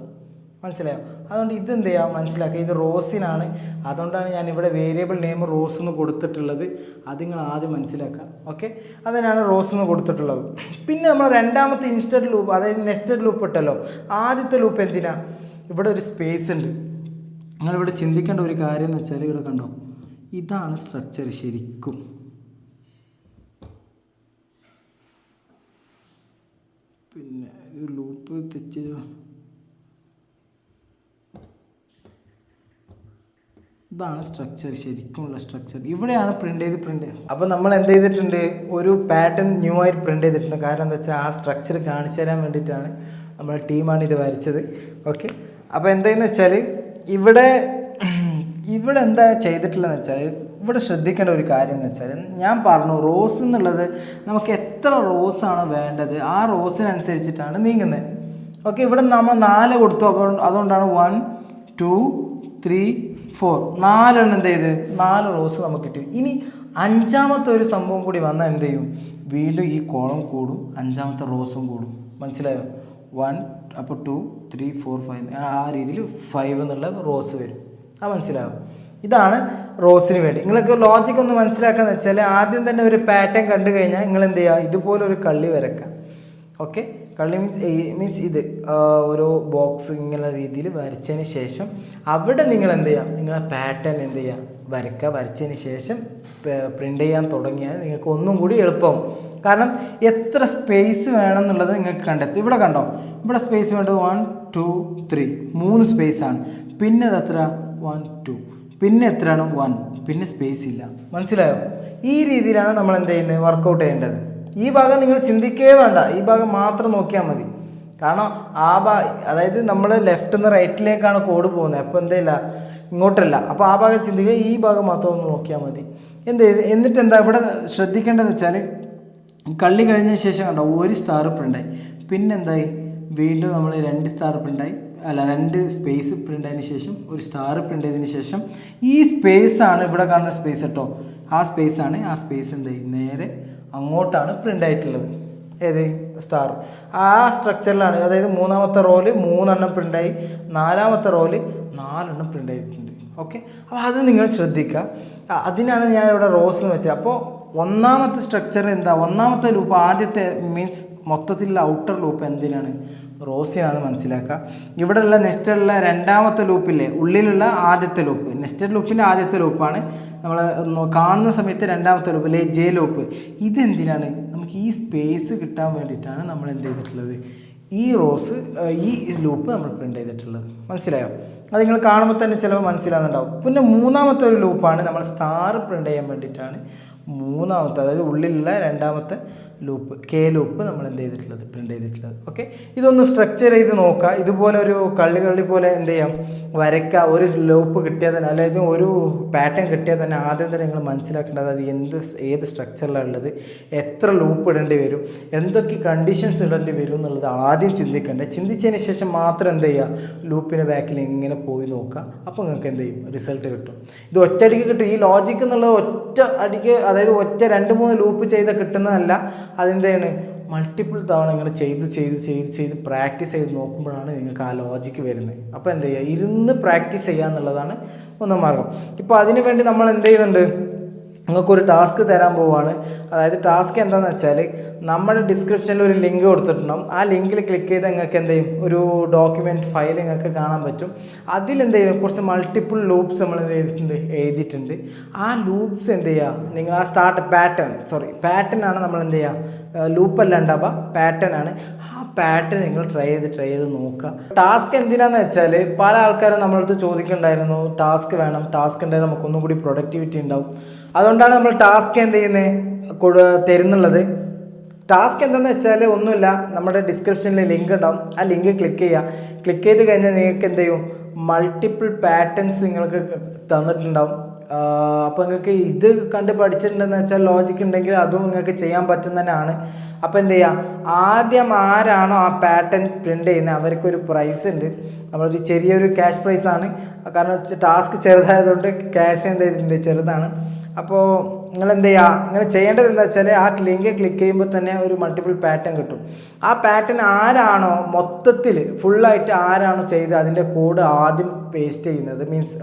മനസ്സിലായോ? അതുകൊണ്ട് ഇതെന്ത് ചെയ്യാം? മനസ്സിലാക്കുക, ഇത് റോസിനാണ്. അതുകൊണ്ടാണ് ഞാൻ ഇവിടെ വേരിയബിൾ നെയിം റോസ് എന്ന് കൊടുത്തിട്ടുള്ളത്. അത് നിങ്ങൾ ആദ്യം മനസ്സിലാക്കുക. ഓക്കെ, അതിനാണ് റോസ് എന്ന് കൊടുത്തിട്ടുള്ളത്. പിന്നെ നമ്മൾ രണ്ടാമത്തെ ഇൻസ്റ്റഡ് ലൂപ്പ്, അതായത് നെസ്റ്റഡ് ലൂപ്പ് ഇട്ടല്ലോ. ആദ്യത്തെ ലൂപ്പ് എന്തിനാ? ഇവിടെ ഒരു സ്പേസ് ഉണ്ട്. നിങ്ങളിവിടെ ചിന്തിക്കേണ്ട ഒരു കാര്യം എന്ന് വെച്ചാൽ ഇവിടെ കണ്ടോ, ഇതാണ് സ്ട്രക്ചർ ശരിക്കും. പിന്നെ ഒരു ലൂപ്പ് തെച്ച് ഇതാണ് സ്ട്രക്ചർ, ശരിക്കുമുള്ള സ്ട്രക്ചർ. ഇവിടെയാണ് പ്രിൻ്റ്. അപ്പോൾ നമ്മൾ എന്ത് ചെയ്തിട്ടുണ്ട്, ഒരു പാറ്റേൺ ന്യൂ ആയിട്ട് പ്രിൻ്റ് ചെയ്തിട്ടുണ്ട്. കാരണം എന്താ വെച്ചാൽ ആ സ്ട്രക്ചർ കാണിച്ചു തരാൻ വേണ്ടിയിട്ടാണ് നമ്മുടെ ടീമാണ് ഇത് വരച്ചത്. ഓക്കെ, അപ്പോൾ എന്താണെന്ന് വെച്ചാൽ ഇവിടെ എന്താ ചെയ്തിട്ടുള്ളതെന്ന് വെച്ചാൽ, ഇവിടെ ശ്രദ്ധിക്കേണ്ട ഒരു കാര്യം എന്ന് വെച്ചാൽ, ഞാൻ പറഞ്ഞു റോസ് എന്നുള്ളത് നമുക്ക് എത്ര റോസാണോ വേണ്ടത് ആ റോസിനനുസരിച്ചിട്ടാണ് നീങ്ങുന്നത്. ഓക്കെ, ഇവിടെ നമ്മൾ 4 കൊടുത്തു. അപ്പോൾ അതുകൊണ്ടാണ് 1 2 3 4 4 എന്ത് ചെയ്ത് 4 റോസ് നമുക്ക് കിട്ടി. ഇനി 5ാമത്തെ ഒരു സംഭവം കൂടി വന്നാൽ എന്ത് ചെയ്യും, വീണ്ടും ഈ കോളം കൂടും, 5ാമത്തെ റോസും കൂടും. മനസ്സിലായോ? 1 അപ്പോൾ 2 3 4 5 ആ രീതിയിൽ 5 എന്നുള്ള റോസ് വരും. മനസ്സിലാവും? ഇതാണ് റോസിന് വേണ്ടി. നിങ്ങൾക്ക് ലോജിക് ഒന്ന് മനസ്സിലാക്കാന്ന് വെച്ചാൽ, ആദ്യം തന്നെ ഒരു പാറ്റേൺ കണ്ടു കഴിഞ്ഞാൽ നിങ്ങൾ എന്ത് ചെയ്യുക, ഇതുപോലെ ഒരു കള്ളി വരക്കാം. ഓക്കെ, കള്ളി മീൻസ് ഇത് ഒരു ബോക്സ് ഇങ്ങനെ രീതിയിൽ വരച്ചതിന് ശേഷം അവിടെ നിങ്ങൾ എന്ത് ചെയ്യുക, നിങ്ങളെ പാറ്റേൺ എന്ത് ചെയ്യുക, വരച്ചതിന് ശേഷം പ്രിൻ്റ് ചെയ്യാൻ തുടങ്ങിയാൽ നിങ്ങൾക്ക് ഒന്നും കൂടി എളുപ്പമാവും. കാരണം എത്ര സ്പേസ് വേണം എന്നുള്ളത് നിങ്ങൾക്ക് കണ്ടെത്തും. ഇവിടെ കണ്ടോ, ഇവിടെ സ്പേസ് വേണ്ടത് 1 2 3 3 സ്പേസാണ്. പിന്നെ അത് എത്ര 1 2, പിന്നെ എത്രയാണ് 1, പിന്നെ സ്പേസ് ഇല്ല. മനസ്സിലായോ? ഈ രീതിയിലാണ് നമ്മൾ എന്ത് ചെയ്യുന്നത്, വർക്കൗട്ട് ചെയ്യേണ്ടത്. ഈ ഭാഗം നിങ്ങൾ ചിന്തിക്കേ വേണ്ട, ഈ ഭാഗം മാത്രം നോക്കിയാൽ മതി. കാരണം അതായത് നമ്മൾ ലെഫ്റ്റ് നിന്ന് റൈറ്റിലേക്കാണ് കോഡ് പോകുന്നത്. അപ്പോൾ എന്തില്ല, ഇങ്ങോട്ടല്ല. അപ്പോൾ ആ ഭാഗം ചിന്തിക്കുക, ഈ ഭാഗം മാത്രം ഒന്ന് നോക്കിയാൽ മതി. എന്നിട്ട് എന്താ ഇവിടെ ശ്രദ്ധിക്കേണ്ടതെന്ന് വെച്ചാൽ, കള്ളി കഴിഞ്ഞ ശേഷം കണ്ടോ ഒരു സ്റ്റാർ പ്രിൻ്റായി. പിന്നെന്തായി, വീണ്ടും നമ്മൾ 2 സ്റ്റാർ പ്രിൻ്റായി, 2 സ്പേസ് പ്രിൻ്റ് ആയതിനു ശേഷം ഒരു സ്റ്റാർ പ്രിൻ്റ് ചെയ്തതിന് ശേഷം ഈ സ്പേസാണ് ഇവിടെ കാണുന്ന സ്പേസ് കേട്ടോ. ആ സ്പേസാണ്, ആ സ്പേസ് എന്തായി നേരെ അങ്ങോട്ടാണ് പ്രിൻ്റ് ആയിട്ടുള്ളത്. ഏത് സ്റ്റാർ ആ സ്ട്രക്ചറിലാണ്. അതായത് 3ാമത്തെ റോയിൽ 3 പ്രിൻ്റായി, 4ാമത്തെ റോയിൽ 4 പ്രിൻ്റ് ആയിട്ടുണ്ട്. ഓക്കെ, അപ്പോൾ അത് നിങ്ങൾ ശ്രദ്ധിക്കുക. അതിനാണ് ഞാൻ ഇവിടെ റോസ് എന്ന് വെച്ചത്. അപ്പോൾ 1ാമത്തെ സ്ട്രക്ചർ എന്താ, 1ാമത്തെ ലൂപ്പ് ആദ്യത്തെ മീൻസ് മൊത്തത്തിലുള്ള ഔട്ടർ ലൂപ്പ് എന്തിനാണ്, റോസിനാണ് മനസ്സിലാക്കുക. ഇവിടെയുള്ള നെസ്റ്റഡുള്ള 2ാമത്തെ ലൂപ്പില്ലേ, ഉള്ളിലുള്ള ആദ്യത്തെ ലൂപ്പ്, നെസ്റ്റഡ് ലൂപ്പിൻ്റെ ആദ്യത്തെ ലൂപ്പാണ് നമ്മൾ കാണുന്ന സമയത്ത് 2ാമത്തെ ലൂപ്പ് അല്ലെ ജെ ലൂപ്പ്. ഇതെന്തിനാണ്, നമുക്ക് ഈ സ്പേസ് കിട്ടാൻ വേണ്ടിയിട്ടാണ് നമ്മൾ എന്ത് ചെയ്തിട്ടുള്ളത്, ഈ റോസ് ഈ ലൂപ്പ് നമ്മൾ പ്രിൻ്റ് ചെയ്തിട്ടുള്ളത്. മനസ്സിലായോ? അത് നിങ്ങൾ കാണുമ്പോൾ തന്നെ ചിലപ്പോൾ മനസ്സിലാകുന്നുണ്ടാവും. പിന്നെ 3ാമത്തെ ഒരു ലൂപ്പാണ് നമ്മൾ സ്റ്റാർ പ്രിൻ്റ് ചെയ്യാൻ വേണ്ടിയിട്ടാണ് 3ാമത്തെ, അതായത് ഉള്ളിലുള്ള 2ാമത്തെ ലൂപ്പ് കെ ലൂപ്പ് നമ്മൾ എന്ത് ചെയ്തിട്ടുള്ളത്, പ്രിൻ്റ് ചെയ്തിട്ടുള്ളത്. ഓക്കെ, ഇതൊന്ന് സ്ട്രക്ചർ ചെയ്ത് നോക്കുക. ഇതുപോലെ ഒരു കള്ളി പോലെ എന്ത് ചെയ്യാം, വരയ്ക്കുക. ഒരു ലൂപ്പ് കിട്ടിയാൽ തന്നെ, അതായത് ഒരു പാറ്റേൺ കിട്ടിയാൽ തന്നെ ആദ്യം തന്നെ നിങ്ങൾ മനസ്സിലാക്കേണ്ടത് അത് ഏത് സ്ട്രക്ചറിലാണ് ഉള്ളത്, എത്ര ലൂപ്പ് ഇടേണ്ടി വരും, എന്തൊക്കെ കണ്ടീഷൻസ് ഇടേണ്ടി വരും എന്നുള്ളത് ആദ്യം ചിന്തിക്കേണ്ടത്. ചിന്തിച്ചതിന് ശേഷം മാത്രം എന്ത് ചെയ്യുക, ലൂപ്പിൻ്റെ ബാക്കിൽ ഇങ്ങനെ പോയി നോക്കുക. അപ്പോൾ നിങ്ങൾക്ക് എന്ത് ചെയ്യും, റിസൾട്ട് കിട്ടും. ഇത് ഒറ്റയടിക്ക് കിട്ടും. ഈ ലോജിക് എന്നുള്ളത് ഒറ്റ അടിക്ക്, അതായത് ഒറ്റ 2-3 ലൂപ്പ് ചെയ്താൽ കിട്ടുന്നതല്ല. അതെന്താണ്, മൾട്ടിപ്പിൾ തവണ നിങ്ങൾ ചെയ്ത് പ്രാക്ടീസ് ചെയ്ത് നോക്കുമ്പോഴാണ് നിങ്ങൾക്ക് ആ ലോജിക്ക് വരുന്നത്. അപ്പോൾ എന്ത് ചെയ്യുക, ഇരുന്ന് പ്രാക്ടീസ് ചെയ്യുക എന്നുള്ളതാണ് ഒന്നാം മാർഗം. ഇപ്പോൾ അതിനു വേണ്ടി നമ്മൾ എന്ത് ചെയ്യുന്നുണ്ട്, നിങ്ങൾക്കൊരു ടാസ്ക് തരാൻ പോവുകയാണ്. അതായത് ടാസ്ക് എന്താണെന്ന് വെച്ചാൽ, നമ്മുടെ ഡിസ്ക്രിപ്ഷനിൽ ഒരു ലിങ്ക് കൊടുത്തിട്ടുണ്ടാവും. ആ ലിങ്കിൽ ക്ലിക്ക് ചെയ്ത് നിങ്ങൾക്ക് എന്ത് ചെയ്യും, ഒരു ഡോക്യുമെൻറ്റ് ഫയൽ നിങ്ങൾക്ക് കാണാൻ പറ്റും. അതിലെന്ത് ചെയ്യും, കുറച്ച് മൾട്ടിപ്പിൾ ലൂപ്സ് നമ്മൾ എഴുതിയിട്ടുണ്ട്. ആ ലൂപ്സ് എന്ത് ചെയ്യുക, നിങ്ങൾ ആ പാറ്റേൺ ആണ് നമ്മൾ എന്ത് ചെയ്യുക, ലൂപ്പല്ല ഉണ്ടാവുക, പാറ്റേൺ ആണ്. ആ പാറ്റേൺ നിങ്ങൾ ട്രൈ ചെയ്ത് നോക്കുക. ടാസ്ക് എന്തിനാന്ന് വെച്ചാൽ, പല ആൾക്കാരും നമ്മളടുത്ത് ചോദിക്കുന്നുണ്ടായിരുന്നു, ടാസ്ക് വേണം, ടാസ്ക് ഉണ്ടെങ്കിൽ നമുക്കൊന്നും കൂടി പ്രൊഡക്ടിവിറ്റി ഉണ്ടാവും. അതുകൊണ്ടാണ് നമ്മൾ ടാസ്ക് എന്ത് ചെയ്യുന്നത് തരുന്നുള്ളത്. ടാസ്ക് എന്താണെന്ന് വെച്ചാൽ ഒന്നുമില്ല, നമ്മുടെ ഡിസ്ക്രിപ്ഷനിൽ ലിങ്ക് ഉണ്ടാവും. ആ ലിങ്ക് ക്ലിക്ക് ചെയ്ത് കഴിഞ്ഞാൽ നിങ്ങൾക്ക് എന്ത് ചെയ്യും, മൾട്ടിപ്പിൾ പാറ്റേൺസ് നിങ്ങൾക്ക് തന്നിട്ടുണ്ടാവും. അപ്പോൾ നിങ്ങൾക്ക് ഇത് കണ്ട് പഠിച്ചിട്ടുണ്ടെന്ന് വെച്ചാൽ ലോജിക്ക് ഉണ്ടെങ്കിൽ അതും നിങ്ങൾക്ക് ചെയ്യാൻ പറ്റുന്നതന്നെയാണ്. അപ്പോൾ എന്ത് ചെയ്യുക, ആദ്യം ആരാണോ ആ പാറ്റേൺ പ്രിൻ്റ് ചെയ്യുന്നത് അവർക്കൊരു പ്രൈസ് ഉണ്ട്. നമ്മളൊരു ചെറിയൊരു ക്യാഷ് പ്രൈസാണ്. കാരണം ടാസ്ക് ചെറുതായതുകൊണ്ട് ക്യാഷ് എന്ത് ചെയ്തിട്ടുണ്ട്, ചെറുതാണ്. അപ്പോൾ നിങ്ങൾ എന്ത് ചെയ്യുക, നിങ്ങൾ ചെയ്യേണ്ടത് എന്താ വെച്ചാൽ, ആ ലിങ്ക് ക്ലിക്ക് ചെയ്യുമ്പോൾ തന്നെ ഒരു മൾട്ടിപ്പിൾ പാറ്റേൺ കിട്ടും. ആ പാറ്റേൺ ആരാണോ മൊത്തത്തിൽ ഫുള്ളായിട്ട് ആരാണോ ചെയ്ത് അതിൻ്റെ കോഡ് ആദ്യം പേസ്റ്റ് ചെയ്യുന്നത്, മീൻസ്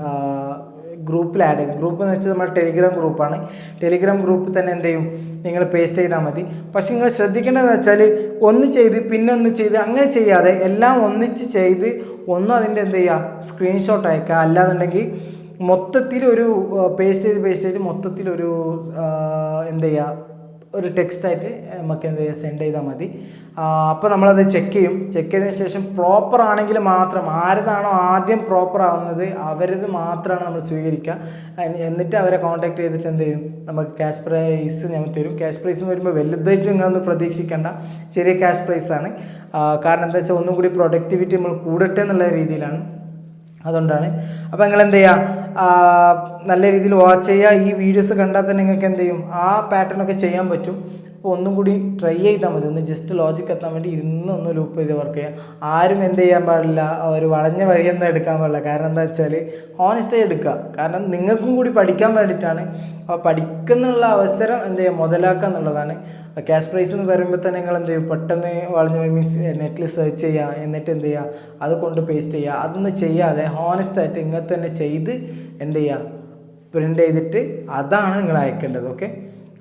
ഗ്രൂപ്പിൽ ആഡ് ചെയ്യുന്നത്. ഗ്രൂപ്പ് എന്ന് വെച്ചാൽ നമ്മുടെ ടെലിഗ്രാം ഗ്രൂപ്പാണ്. ടെലിഗ്രാം ഗ്രൂപ്പിൽ തന്നെ എന്ത് ചെയ്യും, നിങ്ങൾ പേസ്റ്റ് ചെയ്താൽ മതി. പക്ഷെ നിങ്ങൾ ശ്രദ്ധിക്കേണ്ടതെന്ന് വെച്ചാൽ, ഒന്ന് ചെയ്ത് പിന്നെ ഒന്ന് ചെയ്ത് അങ്ങനെ ചെയ്യാതെ എല്ലാം ഒന്നിച്ച് ചെയ്ത് അതിൻ്റെ എന്ത് ചെയ്യുക, സ്ക്രീൻഷോട്ട് അയക്കുക. അല്ലാന്നുണ്ടെങ്കിൽ മൊത്തത്തിൽ ഒരു പേസ്റ്റ് ചെയ്ത് മൊത്തത്തിലൊരു എന്ത് ചെയ്യുക, ഒരു ടെക്സ്റ്റായിട്ട് നമുക്ക് എന്ത് ചെയ്യുക സെൻഡ് ചെയ്താൽ മതി. അപ്പോൾ നമ്മളത് ചെക്ക് ചെയ്തതിന് ശേഷം പ്രോപ്പർ ആണെങ്കിൽ മാത്രം ആരതാണോ ആദ്യം പ്രോപ്പർ ആവുന്നത് അവരത് മാത്രമാണ് നമ്മൾ സ്വീകരിക്കുക. എന്നിട്ട് അവരെ കോൺടാക്ട് ചെയ്തിട്ട് എന്ത് ചെയ്യും, നമുക്ക് ക്യാഷ് പ്രൈസ് ഞങ്ങൾ തരും. ക്യാഷ് പ്രൈസ് വരുമ്പോൾ വലുതായിട്ട് നിങ്ങളൊന്നും പ്രതീക്ഷിക്കേണ്ട, ചെറിയ ക്യാഷ് പ്രൈസാണ്. കാരണം എന്താ വെച്ചാൽ ഒന്നും കൂടി പ്രൊഡക്ടിവിറ്റി നമ്മൾ കൂടട്ടെ എന്നുള്ള രീതിയിലാണ്, അതുകൊണ്ടാണ്. അപ്പോൾ നിങ്ങൾ എന്ത് ചെയ്യുക, നല്ല രീതിയിൽ വാച്ച് ചെയ്യുക. ഈ വീഡിയോസ് കണ്ടാൽ തന്നെ നിങ്ങൾക്ക് എന്ത് ചെയ്യും, ആ പാറ്റേണൊക്കെ ചെയ്യാൻ പറ്റും. അപ്പോൾ ഒന്നും കൂടി ട്രൈ ചെയ്താൽ മതി. ഒന്ന് ജസ്റ്റ് ലോജിക്ക് എത്താൻ വേണ്ടി ഒന്ന് ലൂപ്പ് ചെയ്ത് വർക്ക് ചെയ്യുക. ആരും എന്ത് ചെയ്യാൻ പാടില്ല, ഒരു വളഞ്ഞ വഴിയൊന്നും എടുക്കാൻ പാടില്ല. കാരണം എന്താ വെച്ചാൽ ഹോണസ്റ്റായി എടുക്കുക. കാരണം നിങ്ങൾക്കും കൂടി പഠിക്കാൻ വേണ്ടിയിട്ടാണ്. അപ്പോൾ പഠിക്കുന്നുള്ള അവസരം എന്ത് ചെയ്യുക, മുതലാക്കുക എന്നുള്ളതാണ്. ക്യാഷ് പ്രൈസ് എന്ന് പറയുമ്പോൾ തന്നെ നിങ്ങൾ എന്ത് ചെയ്യും, പെട്ടെന്ന് വളഞ്ഞ മീൻസ് നെറ്റിൽ സെർച്ച് ചെയ്യുക, എന്നിട്ട് എന്ത് ചെയ്യുക, അത് കൊണ്ട് പേസ്റ്റ് ചെയ്യുക. അതൊന്നും ചെയ്യാതെ ഹോണസ്റ്റായിട്ട് ഇങ്ങനെ തന്നെ ചെയ്ത് എന്ത് ചെയ്യുക, പ്രിൻ്റ് ചെയ്തിട്ട് അതാണ് നിങ്ങൾ അയക്കേണ്ടത്. ഓക്കെ,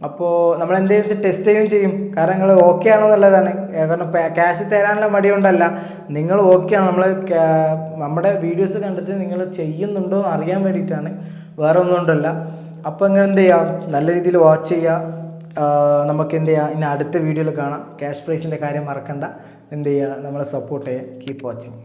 അപ്പോൾ നമ്മൾ എന്ത് വെച്ചാൽ ടെസ്റ്റ് ചെയ്യുകയും ചെയ്യും. കാരണം നിങ്ങൾ ഓക്കെ ആണോ എന്നുള്ളതാണ്. കാരണം ക്യാഷ് തരാനുള്ള മടി കൊണ്ടല്ല, നിങ്ങൾ ഓക്കെ ആണോ, നമ്മുടെ വീഡിയോസ് കണ്ടിട്ട് നിങ്ങൾ ചെയ്യുന്നുണ്ടോ എന്ന് അറിയാൻ വേണ്ടിയിട്ടാണ്, വേറെ ഒന്നും കൊണ്ടല്ല. അപ്പോൾ നിങ്ങൾ എന്ത് ചെയ്യുക, നല്ല രീതിയിൽ വാച്ച് ചെയ്യുക. നമുക്ക് എന്ത് ചെയ്യുക, ഇനി അടുത്ത വീഡിയോയിൽ കാണാം. ക്യാഷ് പ്രൈസിൻ്റെ കാര്യം മറക്കണ്ട. എന്ത് ചെയ്യുക, നമ്മളെ സപ്പോർട്ട് ചെയ്യുക. Keep watching.